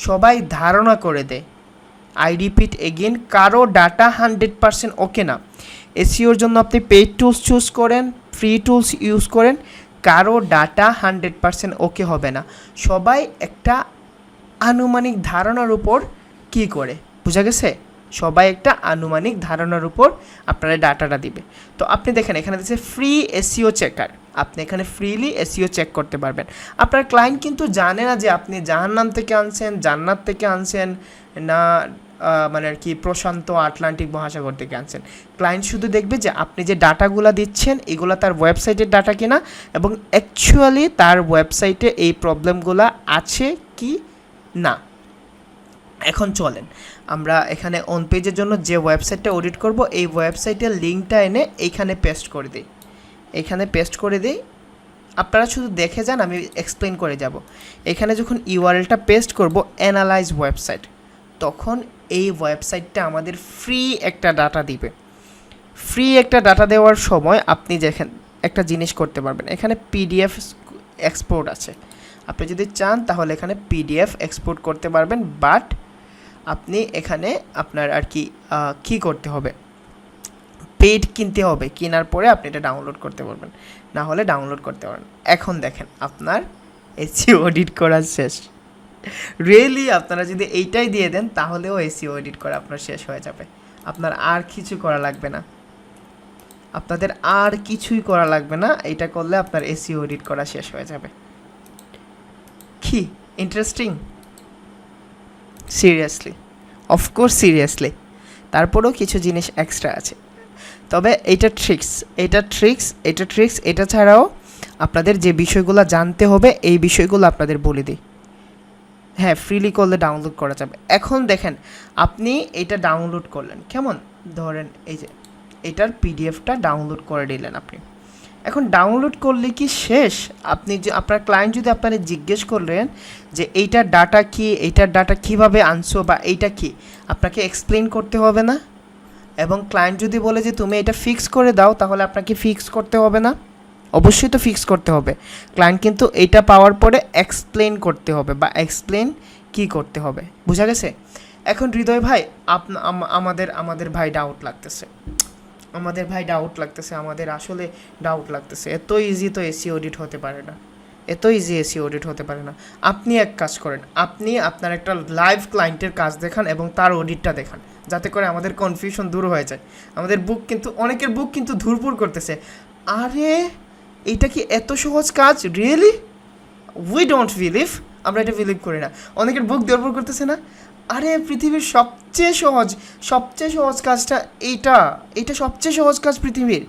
সবাই ধারণা করে দেয়। আই রিপিট এগেন, কারো ডাটা 100% ওকে না। এসইওর জন্য আপনি পেইড টুলস চুজ করেন, ফ্রি টুলস ইউজ করেন, কারো ডাটা 100% ওকে হবে না। সবাই একটা আনুমানিক ধারণার উপর কি করে, বোঝা গেছে? সবাই একটা আনুমানিক ধারণার উপর আপনারা ডাটাটা দিবে। তো আপনি দেখেন এখানে দিচ্ছে ফ্রি এসইও চেকার, আপনি এখানে ফ্রিলি এসইও চেক করতে পারবেন। আপনার ক্লায়েন্ট কিন্তু জানে না যে আপনি জাহান্নাম থেকে আনছেন, জান্নাত থেকে আনছেন, না মানে আর কি প্রশান্ত আটলান্টিক মহাসাগর থেকে আনছেন। ক্লায়েন্ট শুধু দেখবে যে আপনি যে ডাটাগুলো দিচ্ছেন এগুলো তার ওয়েবসাইটের ডাটা কিনা, এবং অ্যাকচুয়ালি তার ওয়েবসাইটে এই প্রবলেমগুলো আছে কি না। এখন চলেন আমরা এখানে অন পেজের জন্য যে ওয়েবসাইটটা অডিট করব, এই ওয়েবসাইটের লিঙ্কটা এনে এইখানে পেস্ট করে দিই। আপনারা শুধু দেখে যান, আমি এক্সপ্লেন করে যাব। এখানে যখন ইউআরএলটা পেস্ট করব অ্যানালাইজ ওয়েবসাইট, তখন এই ওয়েবসাইটটা আমাদের ফ্রি একটা ডাটা দিবে। ফ্রি একটা ডাটা দেওয়ার সময় আপনি দেখেন একটা জিনিস করতে পারবেন, এখানে পিডিএফ এক্সপোর্ট আছে। আপনি যদি চান তাহলে এখানে পিডিএফ এক্সপোর্ট করতে পারবেন, বাট আপনি এখানে আপনার আর কি করতে হবে, পেইড কিনতে হবে। কেনার পরে আপনি এটা ডাউনলোড করতে পারবেন, না হলে ডাউনলোড করতে পারবেন। এখন দেখেন আপনার এসইও অডিট করা শেষ। রিয়েলি আপনারা যদি এইটাই দিয়ে দেন তাহলেও এসইও অডিট করা আপনার শেষ হয়ে যাবে। আপনার আর কিছু করা লাগবে না, আপনাদের আর কিছুই করা লাগবে না। এটা করলে আপনার এসইও এডিট করা শেষ হয়ে যাবে। কি ইন্টারেস্টিং? Seriously, of course seriously. তারপরেও কিছু জিনিস এক্সট্রা আছে, তবে এটা ছাড়াও আপনাদের যে বিষয়গুলো জানতে হবে এই বিষয়গুলো আপনাদের বলে দিই। হ্যাঁ, ফ্রিলি করলে ডাউনলোড করা যাবে। এখন দেখেন, আপনি এটা ডাউনলোড করলেন, কেমন ধরেন এই যে এটার পিডিএফটা ডাউনলোড করে নিলেন আপনি। এখন ডাউনলোড করলে কি শেষ? আপনি যে আপনার ক্লায়েন্ট যদি আপনাদের জিজ্ঞেস করলেন যে এইটার ডাটা কি, এইটার ডাটা কীভাবে আনছো বা এইটা কি, আপনাকে এক্সপ্লেন করতে হবে না? এবং ক্লায়েন্ট যদি বলে যে তুমি এটা ফিক্স করে দাও, তাহলে আপনাকে ফিক্স করতে হবে না? অবশ্যই তো ফিক্স করতে হবে। ক্লায়েন্ট কিন্তু এটা পাওয়ার পরে এক্সপ্লেন করতে হবে, বা এক্সপ্লেন কি করতে হবে, বোঝা গেছে? এখন হৃদয় ভাই, আমাদের ভাই ডাউট লাগতেছে, আমাদের আসলে ডাউট লাগতেছে। এত ইজি তো এসইও অডিট হতে পারে না, আপনি এক কাজ করেন, আপনি আপনার একটা লাইভ ক্লায়েন্টের কাজ দেখান এবং তার অডিটটা দেখান, যাতে করে আমাদের কনফিউশন দূর হয়ে যায়। অনেকের বুক কিন্তু ধুরপুর করতেছে, আরে এটা কি এত সহজ কাজ? রিয়েলি? উই ডোন্ট বিলিভ, আমরা এটা বিলিভ করি না। অনেকের বুক ধুরপুর করতেছে না, আরে পৃথিবীর সবচেয়ে সহজ কাজটা এইটা সবচেয়ে সহজ কাজ পৃথিবীর।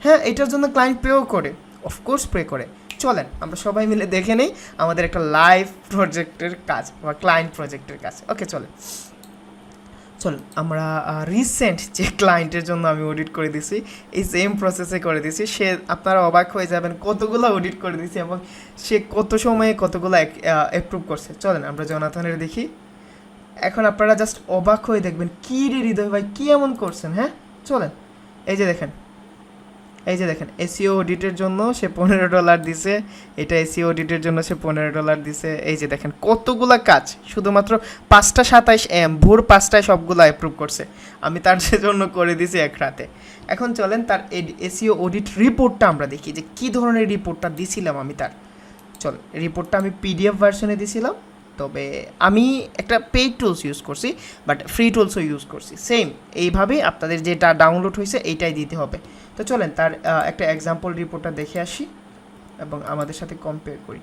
হ্যাঁ, এটার জন্য ক্লায়েন্ট পেও করে, অফকোর্স পে করে। চলেন আমরা সবাই মিলে দেখে নিই আমাদের একটা লাইভ প্রজেক্টের কাজ বা ক্লায়েন্ট প্রজেক্টের কাজ। ওকে, চলেন আমরা রিসেন্ট যে ক্লায়েন্টের জন্য আমি অডিট করে দিছি, এই সেম প্রসেসে করে দিছি। সে, আপনারা অবাক হয়ে যাবেন কতগুলো অডিট করে দিছি এবং সে কত সময়ে কতগুলো অ্যাপ্রুভ করছে। চলেন আমরা জনাথনের দেখি। এখন আপনারা জাস্ট অবাক হয়ে দেখবেন, কী রে হৃদয় ভাই, কী এমন করছেন? হ্যাঁ, চলেন এই যে দেখেন এসইও অডিটের জন্য সে $15 দিছে, এটা এসইও অডিটের জন্য সে $15 দিছে। এই যে দেখেন কতগুলা কাজ, শুধুমাত্র 5:27 AM ভোর 5টায় সবগুলো অ্যাপ্রুভ করছে। আমি তার জন্য করে দিছি এক রাতে। এখন চলেন তার এসইও অডিট রিপোর্টটা আমরা দেখি যে কী ধরনের রিপোর্টটা দিছিলাম আমি তার। রিপোর্টটা আমি পিডিএফ ভার্সনে দিছিলাম, তবে আমি একটা পেইড টুলস ইউজ করছি, বাট ফ্রি টুলসও ইউজ করছি। সেম এইভাবেই আপনাদের যেটা ডাউনলোড হয়েছে এইটাই দিতে হবে। তো চলেন তার একটা এক্সাম্পল রিপোর্টটা দেখে আসি এবং আমাদের সাথে কম্পেয়ার করি।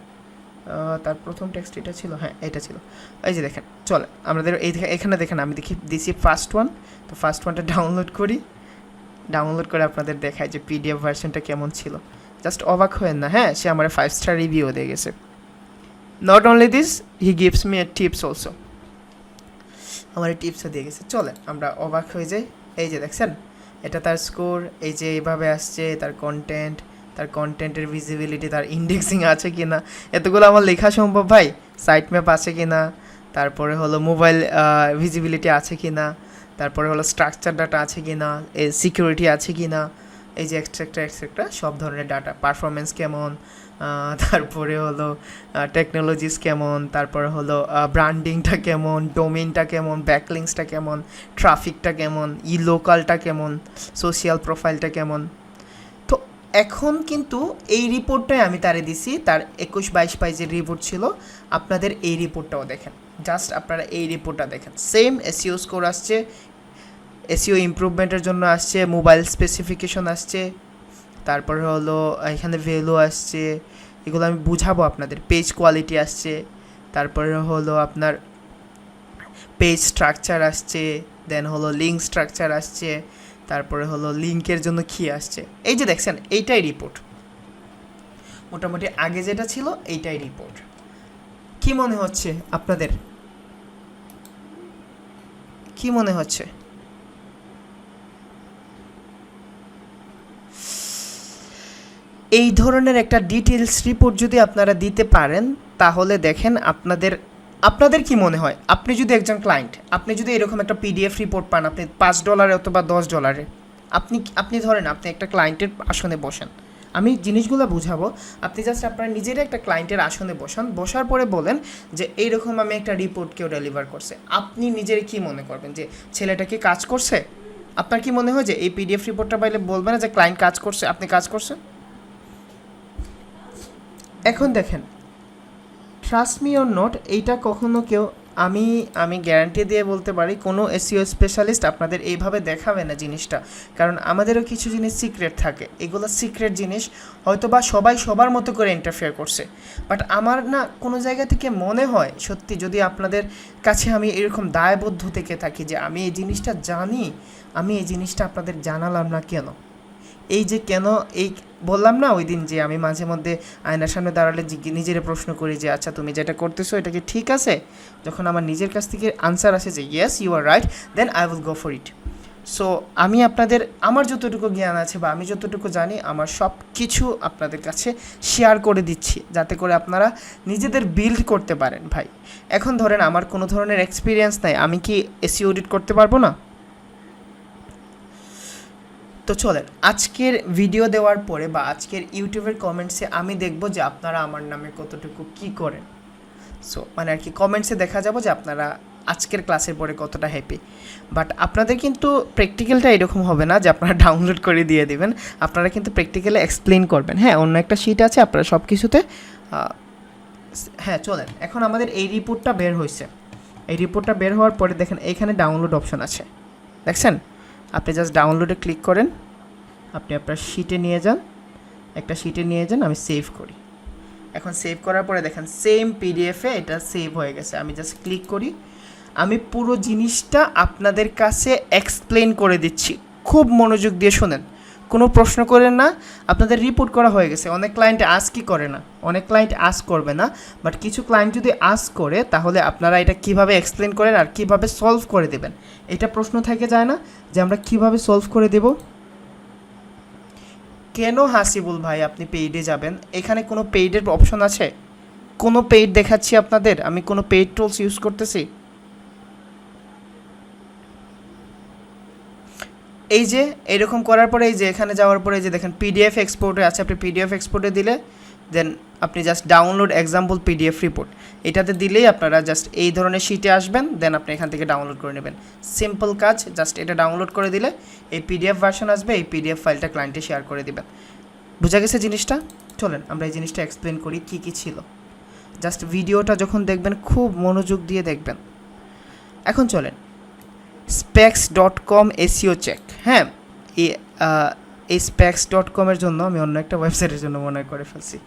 তার প্রথম টেক্সট এটা ছিল, হ্যাঁ এটা ছিল। এই যে দেখেন, চলেন আমাদের এখানে দেখেন আমি দিছি ফার্স্ট ওয়ান। তো ফার্স্ট ওয়ানটা ডাউনলোড করে আপনাদের দেখায় যে পিডিএফ ভার্সনটা কেমন ছিল। জাস্ট অবাক হয়েন না, হ্যাঁ, সে আমার 5 স্টার রিভিউ দিয়ে গেছে। Not only this, he gives me a tips also, আমার টিপসও দিয়ে গেছে। চলে আমরা অবাক হয়ে যাই। এই যে দেখছেন, এটা তার স্কোর, এই যে এইভাবে আসছে তার কন্টেন্টের ভিজিবিলিটি, তার ইন্ডেক্সিং আছে কি না, এতগুলো আমার লেখা সম্ভব ভাই? সাইট ম্যাপ আছে কি না, তারপরে হলো মোবাইল ভিজিবিলিটি আছে কি না, তারপরে হলো স্ট্রাকচার ডাটা আছে কি না, সিকিউরিটি আছে কি না, এই যে এক্সট্রা সব ধরনের ডাটা, পারফরমেন্স কেমন, তারপরে হলো টেকনোলজিস কেমন, তারপরে হলো ব্র্যান্ডিংটা কেমন, ডোমেইনটা কেমন, ব্যাকলিংসটা কেমন, ট্রাফিকটা কেমন, লোকালটা কেমন, সোশিয়াল প্রোফাইলটা কেমন। তো এখন কিন্তু এই রিপোর্টটাই আমি তারে দিছি, তার 21-22 পেজের রিপোর্ট ছিল। আপনাদের এই রিপোর্টটাও দেখেন, জাস্ট আপনারা এই রিপোর্টটা দেখেন। সেম এসইও স্কোর আসছে, এসইও ইমপ্রুভমেন্টের জন্য আসছে, মোবাইল স্পেসিফিকেশন আসছে, তারপরে হলো এখানে ভ্যালু আসছে, এগুলো আমি বুঝাবো আপনাদের। পেজ কোয়ালিটি আসছে, তারপরে হলো আপনার পেজ স্ট্রাকচার আসছে, দেন হলো লিঙ্ক স্ট্রাকচার আসছে, তারপরে হলো লিঙ্কের জন্য কী আসছে। এই যে দেখছেন, এইটাই রিপোর্ট, মোটামুটি আগে যেটা ছিল এইটাই রিপোর্ট। কি মনে হচ্ছে আপনাদের? কি মনে হচ্ছে? এই ধরনের একটা ডিটেলস রিপোর্ট যদি আপনারা দিতে পারেন, তাহলে দেখেন আপনাদের কি মনে হয়, আপনি যদি একজন ক্লায়েন্ট, আপনি যদি এরকম একটা পিডিএফ রিপোর্ট পান, আপনি $5 অথবা $10, আপনি ধরেন আপনি একটা ক্লায়েন্টের আসনে বসেন, আমি জিনিসগুলো বুঝাবো, আপনি জাস্ট আপনার নিজের একটা ক্লায়েন্টের আসনে বসার পরে বলেন যে এইরকম আমি একটা রিপোর্ট কেউ ডেলিভার করছে, আপনি নিজের কি মনে করবেন যে ছেলেটা কি কাজ করছে? আপনার কি মনে হয় যে এই পিডিএফ রিপোর্টটা পাইলে বলবেন না যে ক্লায়েন্ট কাজ করছে, আপনি কাজ করছেন? এখন দেখেন, ট্রাস্ট মি অর নট, এইটা কখনো কেউ আমি আমি গ্যারান্টি দিয়ে বলতে পারি কোনো এসইও স্পেশালিস্ট আপনাদের এইভাবে দেখাবে না জিনিসটা, কারণ আমাদেরও কিছু জিনিস সিক্রেট থাকে, এগুলো সিক্রেট জিনিস হয়তো বা সবাই সবার মতো করে ইন্টারফেয়ার করছে, বাট আমার না কোনো জায়গা থেকে মনে হয় সত্যি যদি আপনাদের কাছে আমি এরকম দায়বদ্ধ থেকে থাকি যে আমি এই জিনিসটা জানি, আমি এই জিনিসটা আপনাদের জানালাম না কেন, এই যে কেন এই বললাম না ওই দিন যে আমি মাঝে মধ্যে আয়নার সামনে দাঁড়ালে নিজের প্রশ্ন করি যে আচ্ছা তুমি যেটা করতেছো এটা কি ঠিক আছে, যখন আমার নিজের কাছ থেকে আনসার আসে যে yes you are right, then I will go for it. So আমি আপনাদের আমার যতটুকু জ্ঞান আছে বা আমি যতটুকু জানি আমার সব কিছু আপনাদের কাছে শেয়ার করে দিচ্ছি যাতে করে আপনারা নিজেদের বিল্ড করতে পারেন ভাই। এখন ধরেন আমার কোনো ধরনের এক্সপিরিয়েন্স নাই, আমি কি এসইও অডিট করতে পারবো না? তো চলেন আজকের ভিডিও দেওয়ার পরে বা আজকের ইউটিউবের কমেন্টসে আমি দেখব যে আপনারা আমার নামে কতটুকু কি করেন। সো মানে আর কি কমেন্টসে দেখা যাব যে আপনারা আজকের ক্লাসের পরে কতটা হ্যাপি। বাট আপনাদের কিন্তু প্র্যাকটিক্যালটা এরকম হবে না যে আপনারা ডাউনলোড করে দিয়ে দিবেন, আপনারা কিন্তু প্র্যাকটিক্যালে এক্সপ্লেন করবেন। হ্যাঁ, অন্য একটা শিট আছে, আপনারা সব কিছুতে হ্যাঁ চলেন। এখন আমাদের এই রিপোর্টটা বের হয়েছে, এই রিপোর্টটা বের হওয়ার পরে দেখেন এইখানে ডাউনলোড অপশন আছে, দেখছেন? আপনি জাস্ট ডাউনলোডে ক্লিক করেন, আপনি আপনার শিটে নিয়ে যান, একটা শিটে নিয়ে যান, আমি সেভ করি। এখন সেভ করার পরে দেখেন সেম পিডিএফে এটা সেভ হয়ে গেছে। আমি জাস্ট ক্লিক করি, আমি পুরো জিনিসটা আপনাদের কাছে এক্সপ্লেন করে দিচ্ছি, খুব মনোযোগ দিয়ে শোনেন, কোনো প্রশ্ন করেন না। আপনাদের রিপোর্ট করা হয়ে গেছে। অনেক ক্লায়েন্ট আস্কই করে না, অনেক ক্লায়েন্ট আস্ক করবে না, বাট কিছু ক্লায়েন্ট যদি আস্ক করে তাহলে আপনারা এটা কিভাবে এক্সপ্লেন করেন আর কিভাবে সলভ করে দেবেন, এটা প্রশ্ন থেকে যায় না যে আমরা কিভাবে সলভ করে দেব। কেন হাসিবুল ভাই আপনি পেইডে যাবেন? এখানে কোনো পেইডের অপশন আছে? কোনো পেইড দেখাচ্ছি আপনাদের? আমি কোনো পেইড টুলস ইউজ করতেছি? এই যে এরকম করার পরে এই যে এখানে যাওয়ার পরে এই যে দেখেন পিডিএফ এক্সপোর্টে আছে, আপনি পিডিএফ এক্সপোর্টে দিলে দেন আপনি just download example PDF report এটাতে দিলেই আপনারা জাস্ট এই ধরনের শিটে আসবেন, দেন আপনি এখান থেকে ডাউনলোড করে নেবেন। সিম্পল কাজ, জাস্ট এটা ডাউনলোড করে দিলে এই পিডিএফ ভার্সন আসবে, এই পিডিএফ ফাইলটা ক্লায়েন্টে শেয়ার করে দেবেন। বুঝা গেছে জিনিসটা? চলেন আমরা এই জিনিসটা এক্সপ্লেন করি কী কী ছিল। জাস্ট ভিডিওটা যখন দেখবেন খুব মনোযোগ দিয়ে দেখবেন। এখন চলেন specs.com এসইও চেক। হ্যাঁ, এই specs.com-এর জন্য আমি অন্য একটা ওয়েবসাইটের জন্য মনে করে ফেলছি,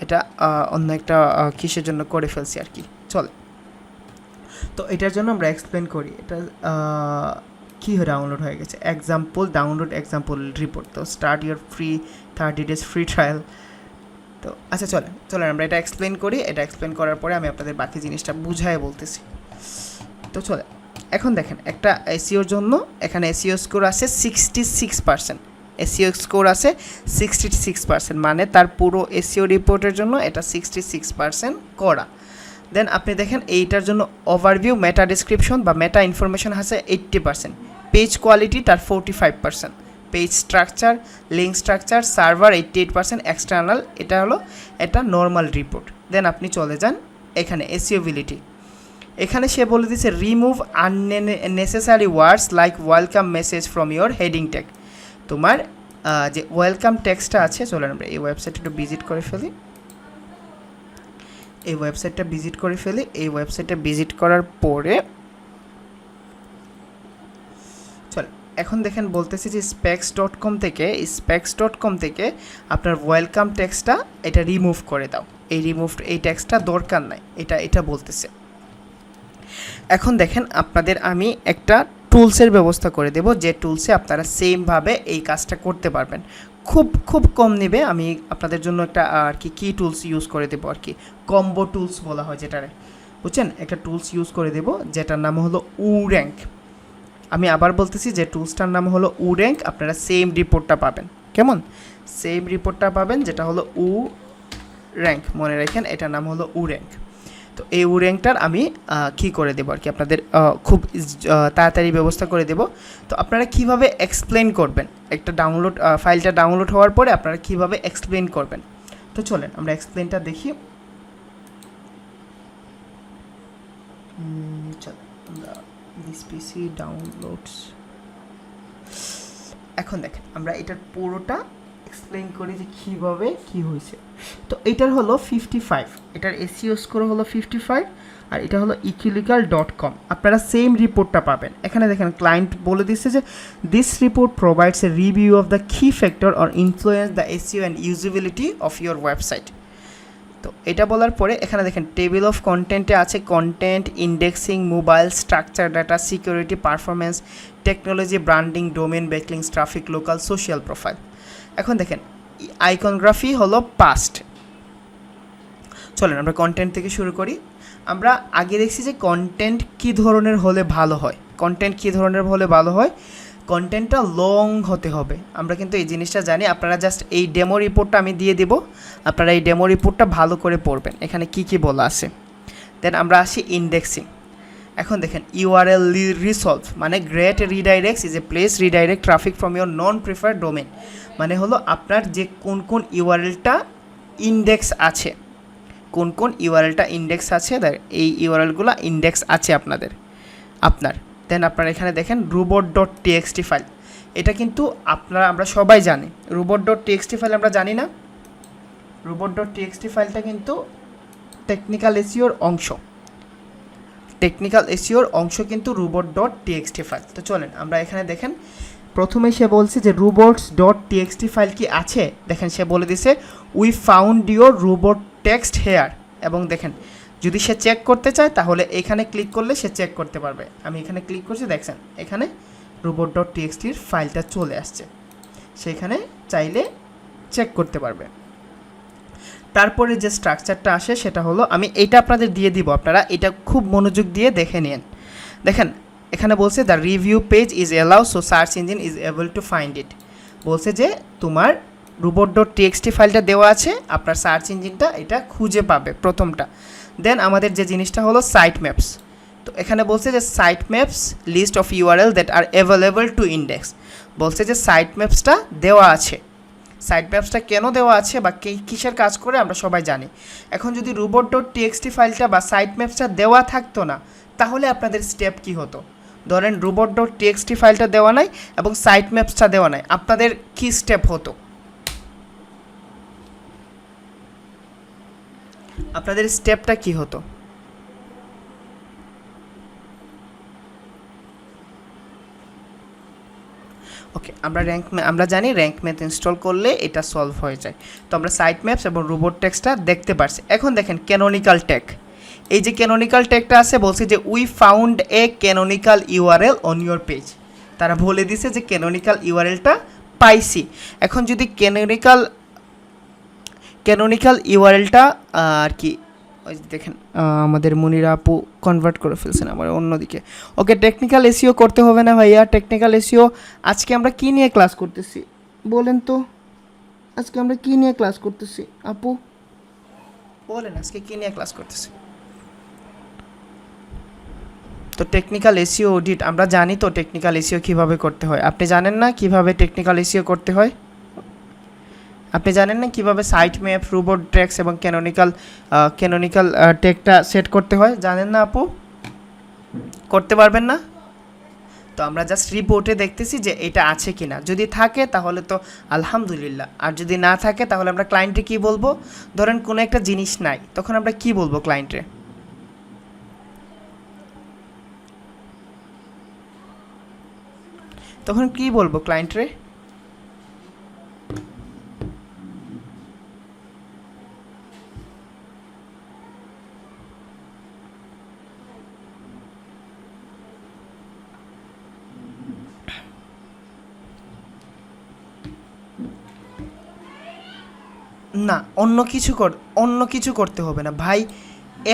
এটা অন্য একটা কিসের জন্য করে ফেলছি আর কি। চলে, তো এটার জন্য আমরা এক্সপ্লেন করি এটা কী ডাউনলোড হয়ে গেছে। এক্সাম্পল ডাউনলোড এক্সাম্পল রিপোর্ট, তো start your free 30 days free trial. তো আচ্ছা চলেন আমরা এটা এক্সপ্লেন করি। এটা এক্সপ্লেন করার পরে আমি আপনাদের বাকি জিনিসটা বুঝায় বলতেছি। তো চলে, এখন দেখেন একটা এসইওর জন্য এখানে এসইও স্কোর আছে 66%, এসইও স্কোর আছে 66%, মানে তার পুরো এসইও রিপোর্টের জন্য এটা 66% করা। দেন আপনি দেখেন এইটার জন্য ওভারভিউ, মেটা ডিসক্রিপশন বা মেটা ইনফরমেশন আছে 80%, পেজ কোয়ালিটি তার 45%, page structure, link structure, server 88%, external এটা নর্মাল রিপোর্ট। দেন আপনি চলে যান এখানে এসইওবিলিটি, এখানে সে বলে দিয়েছে remove unnecessary words like welcome message from your heading tag. তোমার যে ওয়েলকাম টেক্সটটা আছে, চলেন আমরা এই ওয়েবসাইটটা একটু ভিজিট করে ফেলি। এই ওয়েবসাইটটা ভিজিট করার পরে চল এখন দেখেন বলতেছি যে specs.com থেকে আপনার ওয়েলকাম টেক্সটটা এটা রিমুভ করে দাও, এই টেক্সটটা দরকার নাই, এটা বলতেছে। এখন দেখেন আপনাদের আমি একটা টুলসের ব্যবস্থা করে দেব, যে টুলসে আপনারা সেমভাবে এই কাজটা করতে পারবেন, খুব কম নেবে। আমি আপনাদের জন্য একটা আর কি টুলস ইউজ করে দেবো আর কি, কম্বো টুলস বলা হয় যেটারে, বুঝছেন? একটা টুলস ইউজ করে দেব যেটার নাম হলো র্যাঙ্ক। আমি আবার বলতেছি যে টুলসটার নাম হলো র্যাঙ্ক। আপনারা সেম রিপোর্টটা পাবেন, কেমন? সেম রিপোর্টটা পাবেন যেটা হলো র্যাঙ্ক, মনে রাখেন এটার নাম হলো র্যাঙ্ক। তো এই র্যাঙ্কটার আমি কী করে দেবো আর কি আপনাদের খুব তাড়াতাড়ি ব্যবস্থা করে দেব। তো আপনারা কিভাবে এক্সপ্লেন করবেন একটা ফাইলটা ডাউনলোড হওয়ার পরে আপনারা কিভাবে এক্সপ্লেন করবেন। তো চলেন আমরা এক্সপ্লেনটা দেখি। পিসি ডাউনলোডস, এখন দেখেন আমরা এটার পুরোটা এক্সপ্লেইন করি যে কীভাবে কী হয়েছে। তো এটার হলো 55, এটার এসইও স্কোর হলো 55, আর এটা হলো equilegal.com। আপনারা সেম রিপোর্টটা পাবেন। এখানে দেখেন ক্লায়েন্ট বলে দিচ্ছে যে this report provides a review of the key factor or influence the SEO and usability of your website. তো এটা বলার পরে এখানে দেখেন টেবিল অফ কন্টেন্টে আছে content, indexing, mobile, structure data, security, performance, technology, branding, domain, backlinks, traffic, local, social profile. এখন দেখেন আইকনগ্রাফি হলো পাস্ট। চলেন আমরা কন্টেন্ট থেকে শুরু করি। আমরা আগে দেখছি যে কন্টেন্ট কী ধরনের হলে ভালো হয়, কন্টেন্ট কী ধরনের হলে ভালো হয়, কন্টেন্টটা লং হতে হবে। আমরা কিন্তু এই জিনিসটা জানি। আপনারা জাস্ট এই ডেমো রিপোর্টটা আমি দিয়ে দেব, আপনারা এই ডেমো রিপোর্টটা ভালো করে পড়বেন, এখানে কি কি বলা আছে। দেন আমরা আসি ইন্ডেক্সিং। এখন দেখেন ইউআরএল রিসলভ মানে great redirects is a place redirect traffic from your non preferred domain, মানে হলো আপনার যে কোন কোন ইউআরএলটা ইন্ডেক্স আছে, কোন কোন ইউআরএলটা ইন্ডেক্স আছে, এই ইউআরএলগুলো ইন্ডেক্স আছে আপনার। দেন আপনারা এখানে দেখেন robot.txt ফাইল, এটা কিন্তু আমরা সবাই জানি। robot.txt ফাইল আমরা জানি না, robot.txt ফাইলটা কিন্তু টেকনিক্যাল এসইওর অংশ, কিন্তু robot.txt ফাইল। তো চলেন আমরা এখানে দেখেন প্রথমে সে বলছে যে robots.txt ফাইল কি আছে। দেখেন সে বলে দিছে we found your robot text here, এবং দেখেন যদি সে চেক করতে চায় তাহলে এখানে ক্লিক করলে সে চেক করতে পারবে। আমি এখানে ক্লিক করছি, দেখছেন এখানে robot.txt-র ফাইলটা চলে আসছে, সেখানে চাইলে চেক করতে পারবে। তারপরে যে স্ট্রাকচারটা আসে সেটা হলো, আমি এটা আপনাদের দিয়ে দিব, আপনারা এটা খুব মনোযোগ দিয়ে দেখে নিন। দেখেন এখানে বলছে the review page is allow so search engine is able to find it. বলছে যে তোমার robot.txt ফাইলটা দেওয়া আছে, আপনার সার্চ ইঞ্জিনটা এটা খুঁজে পাবে প্রথমটা। দেন আমাদের যে জিনিসটা হলো সাইট ম্যাপস। তো এখানে বলছে যে site maps list of URL that are available to index. বলছে যে সাইট ম্যাপসটা দেওয়া আছে, সাইট ম্যাপসটা কেন দেওয়া আছে বা কিসের কাজ করে আমরা সবাই জানি। এখন যদি robot.txt ফাইলটা বা সাইট ম্যাপসটা দেওয়া থাকতো না, তাহলে আপনাদের স্টেপ কি হতো? ধরেন robot.txt ফাইলটা দেওয়া নাই এবং সাইট ম্যাপসটা দেওয়া নাই, আপনাদের কি স্টেপ হতো? আপনাদের স্টেপটা কি হতো? ওকে, আমরা জানি র্যাঙ্ক ম্যাথ ইনস্টল করলে এটা সলভ হয়ে যায়। তো আমরা সাইট ম্যাপস এবং রোবট টেক্সটটা দেখতে পারছি। এখন দেখেন ক্যানোনিক্যাল ট্যাগ, এই যে ক্যানোনিক্যাল ট্যাগটা আছে বলছে যে we found a canonical URL on your page. তারা বলে দিছে যে ক্যানোনিক্যাল ইউআরএলটা পাইছি। এখন যদি ক্যানোনিক্যাল ইউআরএলটা আর কি, ওই দেখেন আমাদের মনিরা আপু কনভার্ট করে ফেলছেন আমার অন্যদিকে। ওকে, টেকনিক্যাল এসইও করতে হবে না ভাইয়া। টেকনিক্যাল এসইও আজকে আমরা কি নিয়ে ক্লাস করতেছি বলেন তো? আজকে আমরা কি নিয়ে ক্লাস করতেছি আপু বলেন, আজকে কি নিয়ে ক্লাস করতেছি? তো টেকনিক্যাল এসইও অডিট আমরা জানি। তো টেকনিক্যাল এসইও কীভাবে করতে হয় আপনি জানেন না? কিভাবে টেকনিক্যাল এসইও করতে হয় আপনি জানেন না? কিভাবে সাইট ম্যাপ, রোবট ট্যাক্স এবং ক্যানোনিক্যাল ট্যাগটা সেট করতে হয় জানেন না আপু? করতে পারবেন না? তো আমরা জাস্ট রিপোর্টে দেখতেছি যে এটা আছে কি না। যদি থাকে তাহলে তো আলহামদুলিল্লাহ, আর যদি না থাকে তাহলে আমরা ক্লায়েন্টে কি বলবো? ধরেন কোনো একটা জিনিস নাই, তখন আমরা কি বলবো ক্লায়েন্টে? তখন কি বলবো ক্লায়েন্টরে? না, অন্য কিছু করতে হবে না ভাই।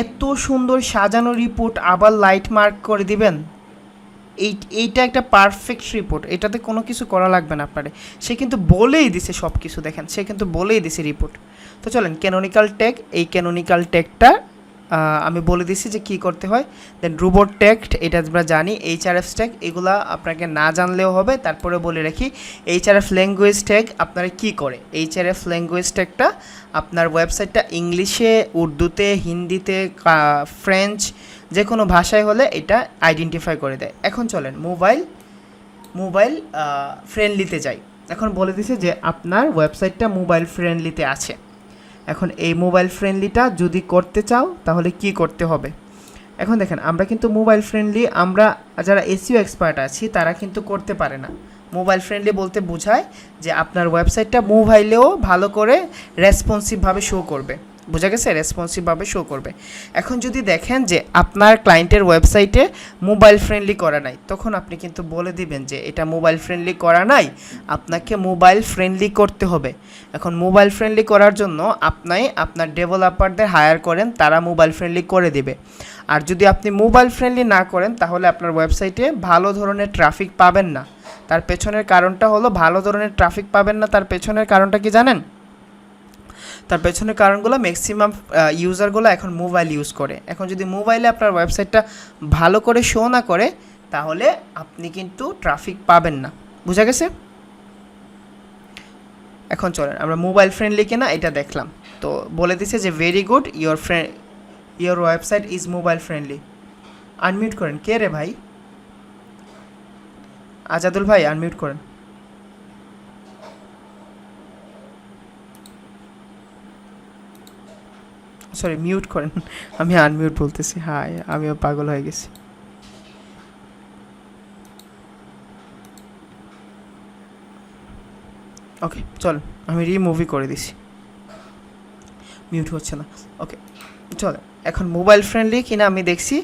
এত সুন্দর সাজানো রিপোর্ট আবার লাইট মার্ক করে দিবেন। এইটা একটা পারফেক্ট রিপোর্ট, এটাতে কোনো কিছু করা লাগবে না আপনারে। সে কিন্তু বলেই দিছে সব কিছু, দেখেন সে কিন্তু বলেই দিছে রিপোর্ট। তো চলেন ক্যানোনিক্যাল ট্যাগ, এই ক্যানোনিক্যাল ট্যাগটা আমি বলে দিচ্ছি যে কী করতে হয়। দেন রোবট ট্যাগ, এটা আমরা জানি। এইচআরএফ ট্যাগ এগুলা আপনাকে না জানলেও হবে, তারপরে বলে রাখি এইচআরএফ ল্যাঙ্গুয়েজ ট্যাগ আপনারা কী করে। এইচআরএফ ল্যাঙ্গুয়েজ ট্যাগটা আপনার ওয়েবসাইটটা ইংলিশে, উর্দুতে, হিন্দিতে, ফ্রেঞ্চ যে কোনো ভাষায় হলে এটা আইডেন্টিফাই করে দেয়। এখন চলেন মোবাইল ফ্রেন্ডলিতে যাই। এখন বলে দিছে যে আপনার ওয়েবসাইটটা মোবাইল ফ্রেন্ডলিতে আছে। এখন এই মোবাইল ফ্রেন্ডলিটা যদি করতে চাও তাহলে কি করতে হবে। এখন দেখেন আমরা কিন্তু মোবাইল ফ্রেন্ডলি, আমরা যারা এসইও এক্সপার্ট আছি তারা কিন্তু করতে পারে না। মোবাইল ফ্রেন্ডলি বলতে বোঝায় যে আপনার ওয়েবসাইটটা মোবাইলেও ভালো করে রেসপন্সিভভাবে শো করবে, বোঝা গেছে, রেসপন্সিভভাবে শো করবে। এখন যদি দেখেন যে আপনার ক্লায়েন্টের ওয়েবসাইটে মোবাইল ফ্রেন্ডলি করা নাই, তখন আপনি কিন্তু বলে দিবেন যে এটা মোবাইল ফ্রেন্ডলি করা নাই, আপনাকে মোবাইল ফ্রেন্ডলি করতে হবে। এখন মোবাইল ফ্রেন্ডলি করার জন্য আপনি আপনার ডেভেলপারদের হায়ার করেন, তারা মোবাইল ফ্রেন্ডলি করে দিবে। আর যদি আপনি মোবাইল ফ্রেন্ডলি না করেন তাহলে আপনার ওয়েবসাইটে ভালো ধরনের ট্রাফিক পাবেন না। তার পেছনের কারণটা হলো, ভালো ধরনের ট্রাফিক পাবেন না তার পেছনের কারণটা কি জানেন? তার পেছনের কারণগুলো ম্যাক্সিমাম ইউজারগুলো এখন মোবাইল ইউজ করে। এখন যদি মোবাইলে আপনার ওয়েবসাইটটা ভালো করে শো না করে তাহলে আপনি কিন্তু ট্রাফিক পাবেন না, বুঝা গেছে? এখন চলেন আমরা মোবাইল ফ্রেন্ডলি কিনা এটা দেখলাম। তো বলে দিছে যে very good, your website is mobile friendly. Unmute করেন। কে রে ভাই? আজাদুল ভাই আনমিউট করেন। সরি, মিউট করেন। আমি আনমিউট বলতেছি। হাই, আমিও পাগল হয়ে গেছি। ওকে চল, আমি রিমুভই করে দিছি, মিউট হচ্ছে না। ওকে চল, এখন মোবাইল ফ্রেন্ডলি কিনা আমি দেখছি।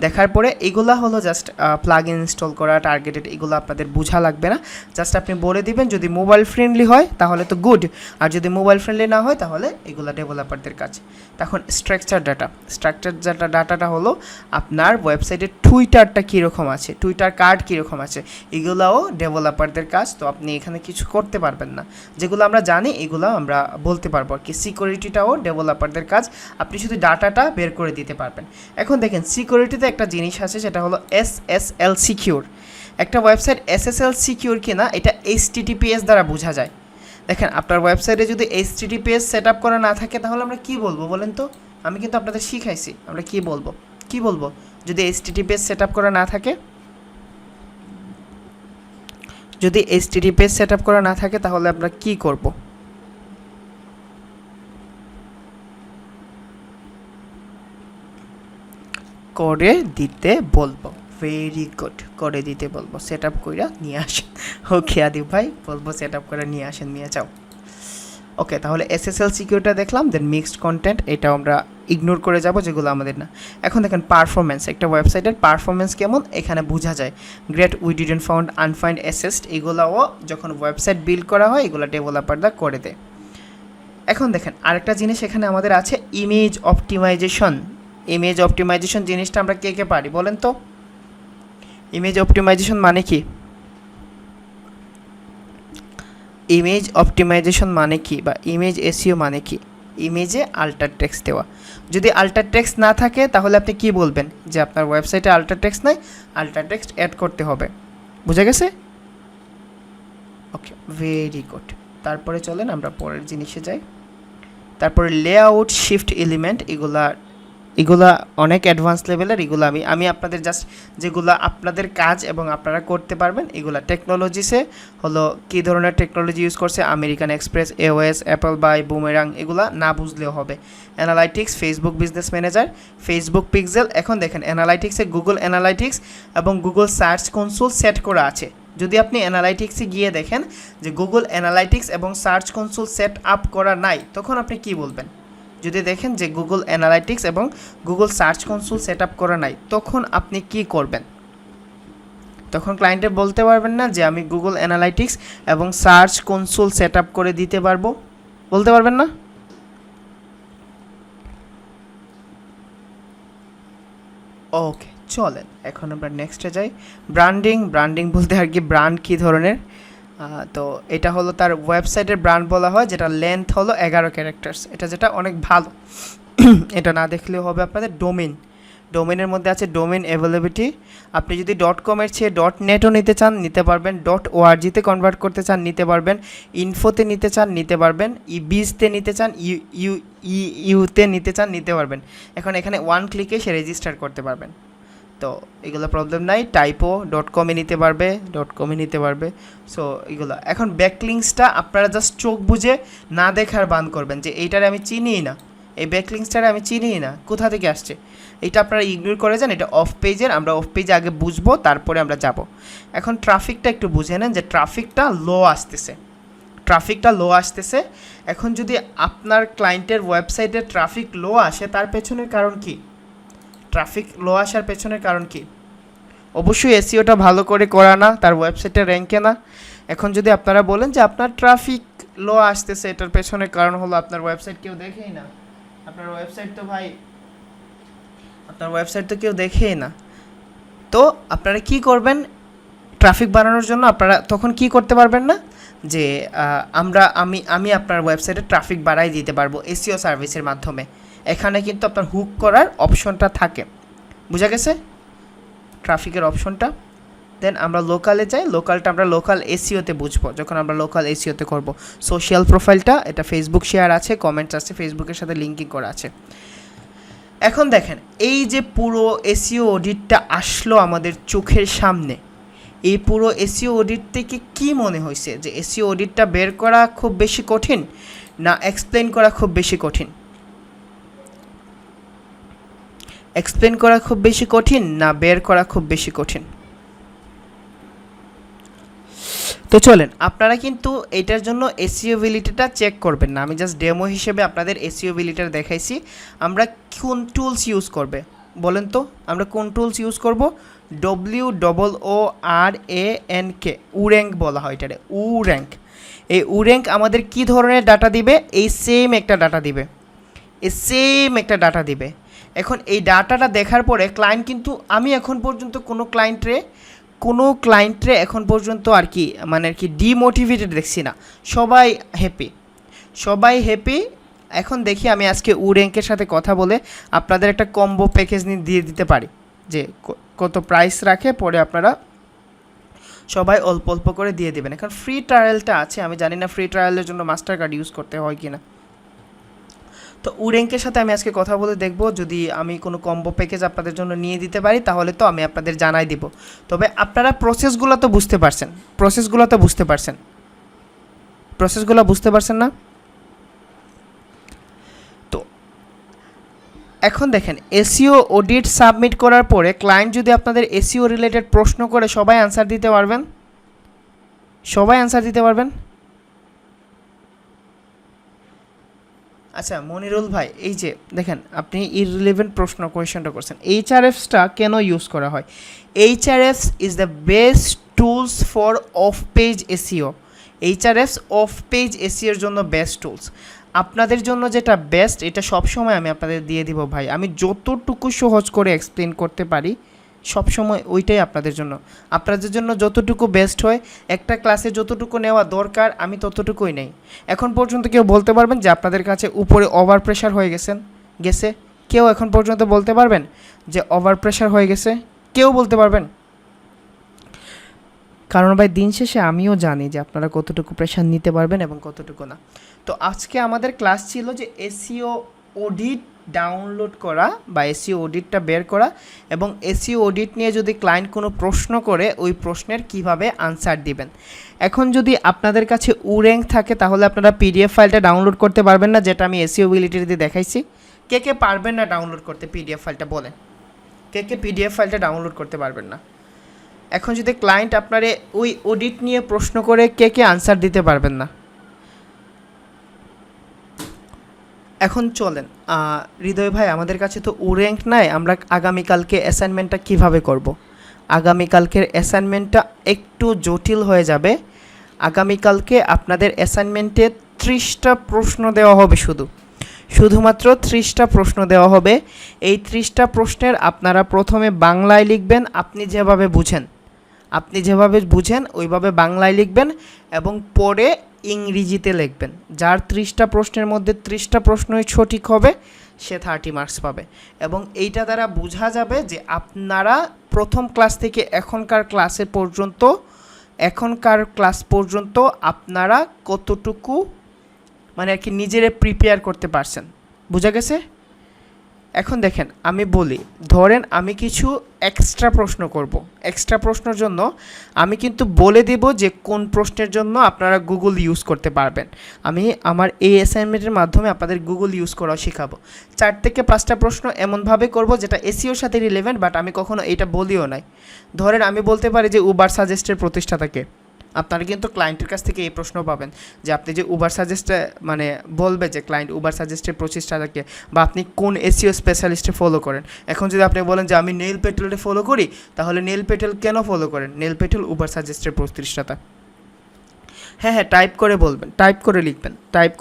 দেখার পরে এগুলা হলো জাস্ট প্লাগ ইনস্টল করা, টার্গেটেড, এগুলো আপনাদের বোঝা লাগবে না। জাস্ট আপনি বলে দিবেন যদি মোবাইল ফ্রেন্ডলি হয় তাহলে তো গুড, আর যদি মোবাইল ফ্রেন্ডলি না হয় তাহলে এগুলা ডেভেলপারদের কাজ। তখন স্ট্রাকচার ডাটাটা হলো আপনার ওয়েবসাইটের টুইটারটা কীরকম আছে, টুইটার কার্ড কীরকম আছে, এগুলাও ডেভেলপারদের কাজ। তো আপনি এখানে কিছু করতে পারবেন না। যেগুলো আমরা জানি এগুলো আমরা বলতে পারবো আর কি। সিকিউরিটিটাও ডেভেলপারদের কাজ, আপনি শুধু ডাটাটা বের করে দিতে পারবেন। এখন দেখেন সিকিউরিটিতে একটা জিনিস আছে সেটা হলো SSL সিকিউর। একটা ওয়েবসাইট SSL সিকিউর কিনা এটা HTTPS দ্বারা বোঝা যায়। দেখেন আপনার ওয়েবসাইটে যদি HTTPS সেট আপ করা না থাকে তাহলে আমরা কি বলবো বলেন তো? আমি কিন্তু আপনাদের শিখাইছি, আমরা কি বলবো যদি HTTPS সেট আপ করা না থাকে। যদি HTTPS সেট আপ করা না থাকে তাহলে আমরা কি করব? করে দিতে বলবো। ভেরি গুড, করে দিতে বলবো, সেট আপ করে নিয়ে আসেন। ওকে আদিব ভাই, বলবো সেট আপ করে নিয়ে আসেন, নিয়ে যাও। ওকে, তাহলে SSL সিকিউরিটি দেখলাম। দেন মিক্সড কন্টেন্ট, এটাও আমরা ইগনোর করে যাব যেগুলো আমাদের না। এখন দেখেন পারফরমেন্স, একটা ওয়েবসাইটের পারফরমেন্স কেমন এখানে বোঝা যায়। Great, we didn't found, unfind, assets, এগুলোও যখন ওয়েবসাইট বিল্ড করা হয় এগুলো ডেভেলপাররা করে দেয়। এখন দেখেন আরেকটা জিনিস এখানে আমাদের আছে, ইমেজ অপটিমাইজেশন। ইমেজ অপটিমাইজেশন জিনিসটা আমরা কে কে পারি বলেন তো? ইমেজ অপটিমাইজেশন মানে কি? ইমেজ অপটিমাইজেশন মানে কি, বা ইমেজ এসইও মানে কি? ইমেজে আল্টার টেক্সট দেওয়া। যদি আল্টার টেক্সট না থাকে তাহলে আপনি কি বলবেন? যে আপনার ওয়েবসাইটে আল্টার টেক্সট নাই, আল্টার টেক্সট অ্যাড করতে হবে। বুঝা গেছে? ওকে, ভেরি গুড। তারপরে চলেন আমরা পরের জিনিসে যাই। তারপরে লেআউট, শিফট এলিমেন্ট, এগুলা অনেক অ্যাডভান্স লেভেলের। এগুলো আমি আপনাদের জাস্ট যেগুলো আপনাদের কাজ এবং আপনারা করতে পারবেন এগুলা। টেকনোলজিসে হলো কী ধরনের টেকনোলজি ইউজ করছে, American Express, AOS, Apple Pay, Boomerang, এগুলা না বুঝলেও হবে। Analytics, Facebook business manager, Facebook pixel. এখন দেখেন অ্যানালাইটিক্সে গুগল অ্যানালাইটিক্স এবং গুগল সার্চ কনসোল সেট করা আছে। যদি আপনি অ্যানালাইটিক্সে গিয়ে দেখেন যে গুগল অ্যানালাইটিক্স এবং সার্চ কনসোল সেট আপ করা নাই, তখন আপনি কি বলবেন? যদি দেখেন যে গুগল অ্যানালাইটিক্স এবং Google search console set up করা নাই, তখন আপনি কি করবেন? তখন ক্লায়েন্টে বলতে পারবেন না যে আমি গুগল অ্যানালাইটিক্স এবং সার্চ কনসোল সেট আপ করে দিতে পারবো, বলতে পারবেন না। ওকে চলেন এখন আমরা নেক্সটে যাই। ব্র্যান্ডিং বলতে আর কি, ব্র্যান্ড কী ধরনের। তো এটা হলো তার ওয়েবসাইটের ব্র্যান্ড বলা হয়, যেটা লেন্থ হলো 11 ক্যারেক্টার্স, এটা যেটা অনেক ভালো। এটা না দেখলেও হবে আপনাদের। ডোমেনের মধ্যে আছে ডোমেন অ্যাভেলেবিলিটি। আপনি যদি .com-এর চেয়ে .netও নিতে চান নিতে পারবেন, .org-তে কনভার্ট করতে চান নিতে পারবেন, ইনফোতে নিতে চান নিতে পারবেন, ইবিজতে নিতে চান, ইউতে নিতে চান নিতে পারবেন। এখন এখানে ওয়ান ক্লিকে সে রেজিস্টার করতে পারবেন। তো এগুলো প্রবলেম নাই, টাইপো .com-এ নিতে পারবে, .com-এ নিতে পারবে। সো এগুলো এখন ব্যাকলিংসটা আপনারা জাস্ট চোখ বুঝে না দেখার বান করবেন যে এইটারে আমি চিনিই না, এই ব্যাকলিংসটারে আমি চিনিই না, কোথা থেকে আসছে, এটা আপনারা ইগনোর করে যান। এটা অফ পেজের, আমরা অফ পেজে আগে বুঝবো, তারপরে আমরা যাব। এখন ট্রাফিকটা একটু বুঝে নেন যে ট্রাফিকটা লো আসতেছে, ট্রাফিকটা লো আসতেছে। এখন যদি আপনার ক্লায়েন্টের ওয়েবসাইটে ট্রাফিক লো আসে, তার পেছনের কারণ কি? ট্রাফিক লো আসার পেছনের কারণ কি? অবশ্যই এসইওটা ভালো করে করা না, তার ওয়েবসাইটে র্যাঙ্কে না। এখন যদি আপনারা বলেন যে আপনার ট্রাফিক লো আসতেছে, এটার পেছনের কারণ হলো আপনার ওয়েবসাইট কেউ দেখেই না, আপনার ওয়েবসাইট তো ভাই, আপনার ওয়েবসাইট তো কেউ দেখেই না, তো আপনারা কি করবেন? ট্রাফিক বাড়ানোর জন্য আপনারা তখন কি করতে পারবেন না যে আমি আপনার ওয়েবসাইটে ট্রাফিক বাড়াই দিতে পারবো এসইও সার্ভিসের মাধ্যমে। এখানে কিন্তু আপনার হুক করার অপশনটা থাকে, বুঝা গেছে ট্রাফিকের অপশনটা। দেন আমরা লোকালে যাই, লোকালটা আমরা লোকাল এসইওতে বুঝবো যখন আমরা লোকাল এসইওতে করব। সোশ্যাল প্রোফাইলটা এটা ফেসবুক শেয়ার আছে, কমেন্টস আছে, ফেসবুকের সাথে লিঙ্কিং করা আছে। এখন দেখেন এই যে পুরো এসইও অডিটটা আসলো আমাদের চোখের সামনে, এই পুরো এসইও অডিট থেকে কি মনে হয়েছে যে এসইও অডিটটা বের করা খুব বেশি কঠিন না এক্সপ্লেন করা খুব বেশি কঠিন? এক্সপ্লেন করা খুব বেশি কঠিন না বের করা খুব বেশি কঠিন? তো চলেন আপনারা কিন্তু এটার জন্য এসইওবিলিটিটা চেক করবেন না, আমি জাস্ট ডেমো হিসেবে আপনাদের এসইওবিলিটিটা দেখাইছি। আমরা কোন টুলস ইউজ করবে বলেন তো? আমরা কোন টুলস ইউজ করব? WOORANK, উর্যাঙ্ক বলা হয় এটারে, উর্যাঙ্ক। এই উর্যাঙ্ক আমাদের কি ধরনের ডাটা দিবে? এই সেম একটা ডাটা দিবে, এই সেম একটা ডাটা দিবে। এখন এই ডাটাটা দেখার পরে ক্লায়েন্ট কিন্তু, আমি এখন পর্যন্ত কোনো ক্লায়েন্টরে এখন পর্যন্ত আর কি মানে আর কি ডিমোটিভেটেড দেখছি না, সবাই হ্যাপি, সবাই হ্যাপি। এখন দেখি আমি আজকে উর্যাঙ্কের সাথে কথা বলে আপনাদের একটা কম্বো প্যাকেজ নিয়ে দিয়ে দিতে পারি যে কত প্রাইস রাখে, পরে আপনারা সবাই অল্প অল্প করে দিয়ে দেবেন। এখন ফ্রি ট্রায়ালটা আছে, আমি জানি না ফ্রি ট্রায়ালের জন্য মাস্টার কার্ড ইউজ করতে হয় কি না। তো উর্যাঙ্কের সাথে আমি আজকে কথা বলে দেখব, যদি আমি কোনো কম্বো প্যাকেজ আপনাদের জন্য নিয়ে দিতে পারি তাহলে তো আমি আপনাদের জানাই দিব। তবে আপনারা প্রসেসগুলো তো বুঝতে পারছেন, প্রসেসগুলো বুঝতে পারছেন না? তো এখন দেখেন এসইও অডিট সাবমিট করার পরে ক্লায়েন্ট যদি আপনাদের এসইও রিলেটেড প্রশ্ন করে সবাই অ্যান্সার দিতে পারবেন? সবাই অ্যান্সার দিতে পারবেন? আচ্ছা মনিরুল ভাই, এই যে দেখেন আপনি ইররিলেভেন্ট প্রশ্ন কোয়েশ্চেনটা করছেন, এইচআরএফসটা কেন ইউজ করা হয়? Ahrefs is the best tools for off page SEO. Ahrefs off page এসইওর জন্য বেস্ট টুলস। আপনাদের জন্য যেটা বেস্ট এটা সবসময় আমি আপনাদের দিয়ে দিব ভাই, আমি যতটুকু সহজ করে এক্সপ্লেন করতে পারি সবসময় ওইটাই আপনাদের জন্য যতটুকু বেস্ট হয়, একটা ক্লাসে যতটুকু নেওয়া দরকার আমি ততটুকুই নেই। এখন পর্যন্ত কেউ বলতে পারবেন যে আপনাদের কাছে উপরে ওভার প্রেশার হয়ে গেছে? কেউ এখন পর্যন্ত বলতে পারবেন যে ওভার প্রেশার হয়ে গেছে? কেউ বলতে পারবেন? কারণ ভাই দিন শেষে আমিও জানি যে আপনারা কতটুকু প্রেশার নিতে পারবেন এবং কতটুকু না। তো আজকে আমাদের ক্লাস ছিল যে এসইও অডিট ডাউনলোড করা বা এসইও অডিটটা বের করা, এবং এসইও অডিট নিয়ে যদি ক্লায়েন্ট কোনো প্রশ্ন করে ওই প্রশ্নের কিভাবে আনসার দিবেন। এখন যদি আপনাদের কাছে উর্যাঙ্ক থাকে তাহলে আপনারা পিডিএফ ফাইলটা ডাউনলোড করতে পারবেন না, যেটা আমি এসইওবিলিটি দিয়ে দেখাইছি। কে পারবেন না ডাউনলোড করতে পিডিএফ ফাইলটা বলেন? কে পিডিএফ ফাইলটা ডাউনলোড করতে পারবেন না? এখন যদি ক্লায়েন্ট আপনারে ওই অডিট নিয়ে প্রশ্ন করে কে আনসার দিতে পারবেন না? এখন চলেন হৃদয় ভাই, আমাদের কাছে তো উর্যাঙ্ক নাই, আমরা আগামীকালকে অ্যাসাইনমেন্টটা কিভাবে করব? আগামীকালকের অ্যাসাইনমেন্টটা একটু জটিল হয়ে যাবে। আগামীকালকে আপনাদের অ্যাসাইনমেন্টে 30টা প্রশ্ন দেওয়া হবে, শুধুমাত্র 30টা প্রশ্ন দেওয়া হবে। এই 30টা প্রশ্নের আপনারা প্রথমে বাংলায় লিখবেন, আপনি যেভাবে বুঝেন ওইভাবে বাংলায় লিখবেন, এবং পরে ইংরেজিতে লিখবেন। যার 30টা প্রশ্নের মধ্যে 30টা প্রশ্নই সঠিক হবে সে 30 মার্কস পাবে। এবং এইটা দ্বারা বোঝা যাবে যে আপনারা প্রথম ক্লাস থেকে এখনকার ক্লাস পর্যন্ত আপনারা কতটুকু মানে আর কি নিজেরে প্রিপেয়ার করতে পারছেন। বোঝা গেছে? এখন দেখেন আমি বলি, ধরেন আমি কিছু এক্সট্রা প্রশ্ন করব। এক্সট্রা প্রশ্নের জন্য আমি কিন্তু বলে দেব যে কোন প্রশ্নের জন্য আপনারা গুগল ইউজ করতে পারবেন। আমি আমার এই অ্যাসাইনমেন্টের মাধ্যমে আপনাদের গুগল ইউজ করাও শেখাবো। 4 থেকে 5টা প্রশ্ন এমনভাবে করব যেটা এসইওর সাথে রিলেভেন্ট, বাট আমি কখনো এটা বলিও নাই। ধরেন আমি বলতে পারি যে উবার সাজেস্টের প্রতিষ্ঠাতাকে। আপনারা কিন্তু ক্লায়েন্টের কাছ থেকে এই প্রশ্ন পাবেন যে আপনি যে উবার সাজেস্টে মানে বলবে যে ক্লায়েন্ট উবার সাজেস্টের প্রতিষ্ঠাতাকে, বা আপনি কোন এসইও স্পেশালিস্টে ফলো করেন। এখন যদি আপনি বলেন যে আমি নেল পেট্রোলে ফলো করি, তাহলে নেল পেট্রোল কেন ফলো করেন? নেল পেট্রোল উবার সাজেস্টের প্রতিষ্ঠাতা। হ্যাঁ হ্যাঁ, টাইপ করে বলবেন, টাইপ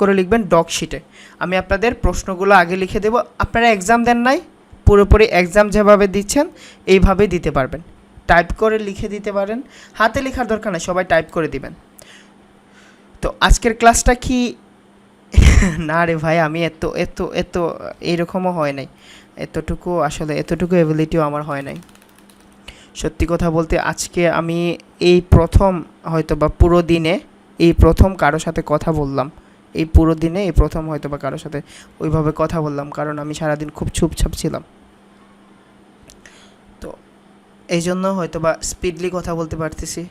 করে লিখবেন ডকশিটে। আমি আপনাদের প্রশ্নগুলো আগে লিখে দেবো। আপনারা এক্সাম দেন নাই, পুরোপুরি এক্সাম যেভাবে দিচ্ছেন এইভাবেই দিতে পারবেন। টাইপ করে লিখে দিতে পারেন, হাতে লেখার দরকার নেই, সবাই টাইপ করে দিবেন। তো আজকের ক্লাসটা কি না রে ভাই, আমি এত এত এত এইরকমও হয় নাই, এতটুকু অ্যাবিলিটিও আমার হয় নাই। সত্যি কথা বলতে আজকে আমি এই প্রথম হয়তো বা পুরো দিনে এই প্রথম কারো সাথে কথা বললাম, এই পুরো দিনে এই প্রথম হয়তো বা কারোর সাথে ওইভাবে কথা বললাম, কারণ আমি সারাদিন খুব চুপচাপ ছিলাম। তো এই জন্য হয়তো বা স্পিডলি কথা বলতে পারতেছি।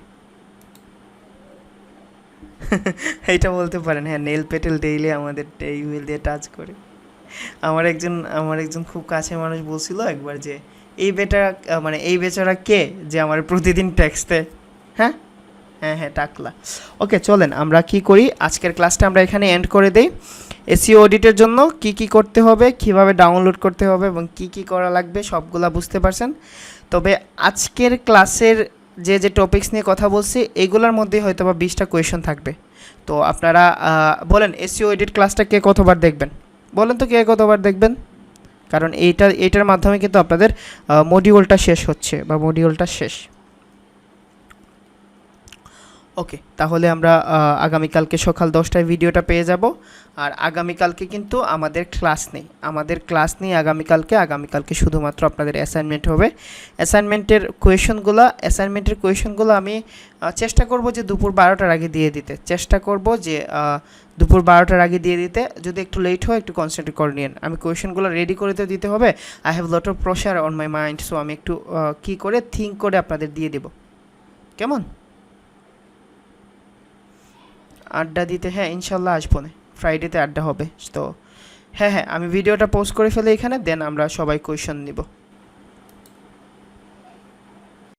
এইটা বলতে পারেন, হ্যাঁ নেল পেটেল ডেইলি আমাদের টেবিল দিয়ে টাচ করে। আমার একজন খুব কাছের মানুষ বলছিল একবার যে এই বেচারা কে যে আমার প্রতিদিন ট্যাক্স দেয়। হ্যাঁ হ্যাঁ হ্যাঁ, টাকলা। ওকে, চলেন আমরা কি করি, আজকের ক্লাসটা আমরা এখানে এন্ড করে দেই। এসইও অডিটের জন্য কি করতে হবে, কিভাবে ডাউনলোড করতে হবে এবং কি করা লাগবে সবগুলা বুঝতে পারছেন। তবে আজকের ক্লাসের যে টপিকস নিয়ে কথা বলছি এগুলোর মধ্যে হয়তো বা 20টা কোয়েশন থাকবে। তো আপনারা বলেন এসইও এডিট ক্লাসটা কে কতবার দেখবেন? বলেন তো কে কতবার দেখবেন? কারণ এইটার মাধ্যমে কিন্তু আপনাদের মডিউলটা শেষ হচ্ছে বা মডিউলটা শেষ। ওকে, তাহলে আমরা আগামীকালকে সকাল 10টায় ভিডিওটা পেয়ে যাব। আর আগামীকালকে কিন্তু আমাদের ক্লাস নেই আগামীকালকে শুধুমাত্র আপনাদের অ্যাসাইনমেন্ট হবে। অ্যাসাইনমেন্টের কোয়েশনগুলো আমি চেষ্টা করব যে দুপুর 12টার আগে দিয়ে দিতে। যদি একটু লেট হয় একটু কনসেন্ট্রেট করে নিন। আমি কোয়েশনগুলো রেডি করে তো দিতে হবে। I have lot of pressure on my mind, so আমি একটু থিঙ্ক করে আপনাদের দিয়ে দেব। কেমন? আড্ডা দিতে? হ্যাঁ ইনশাল্লাহ আসবো না, ফ্রাইডেতে আড্ডা হবে। তো হ্যাঁ আমি ভিডিওটা পোস্ট করে ফেলে এখানে, দেন আমরা সবাই কোয়েশন নিব।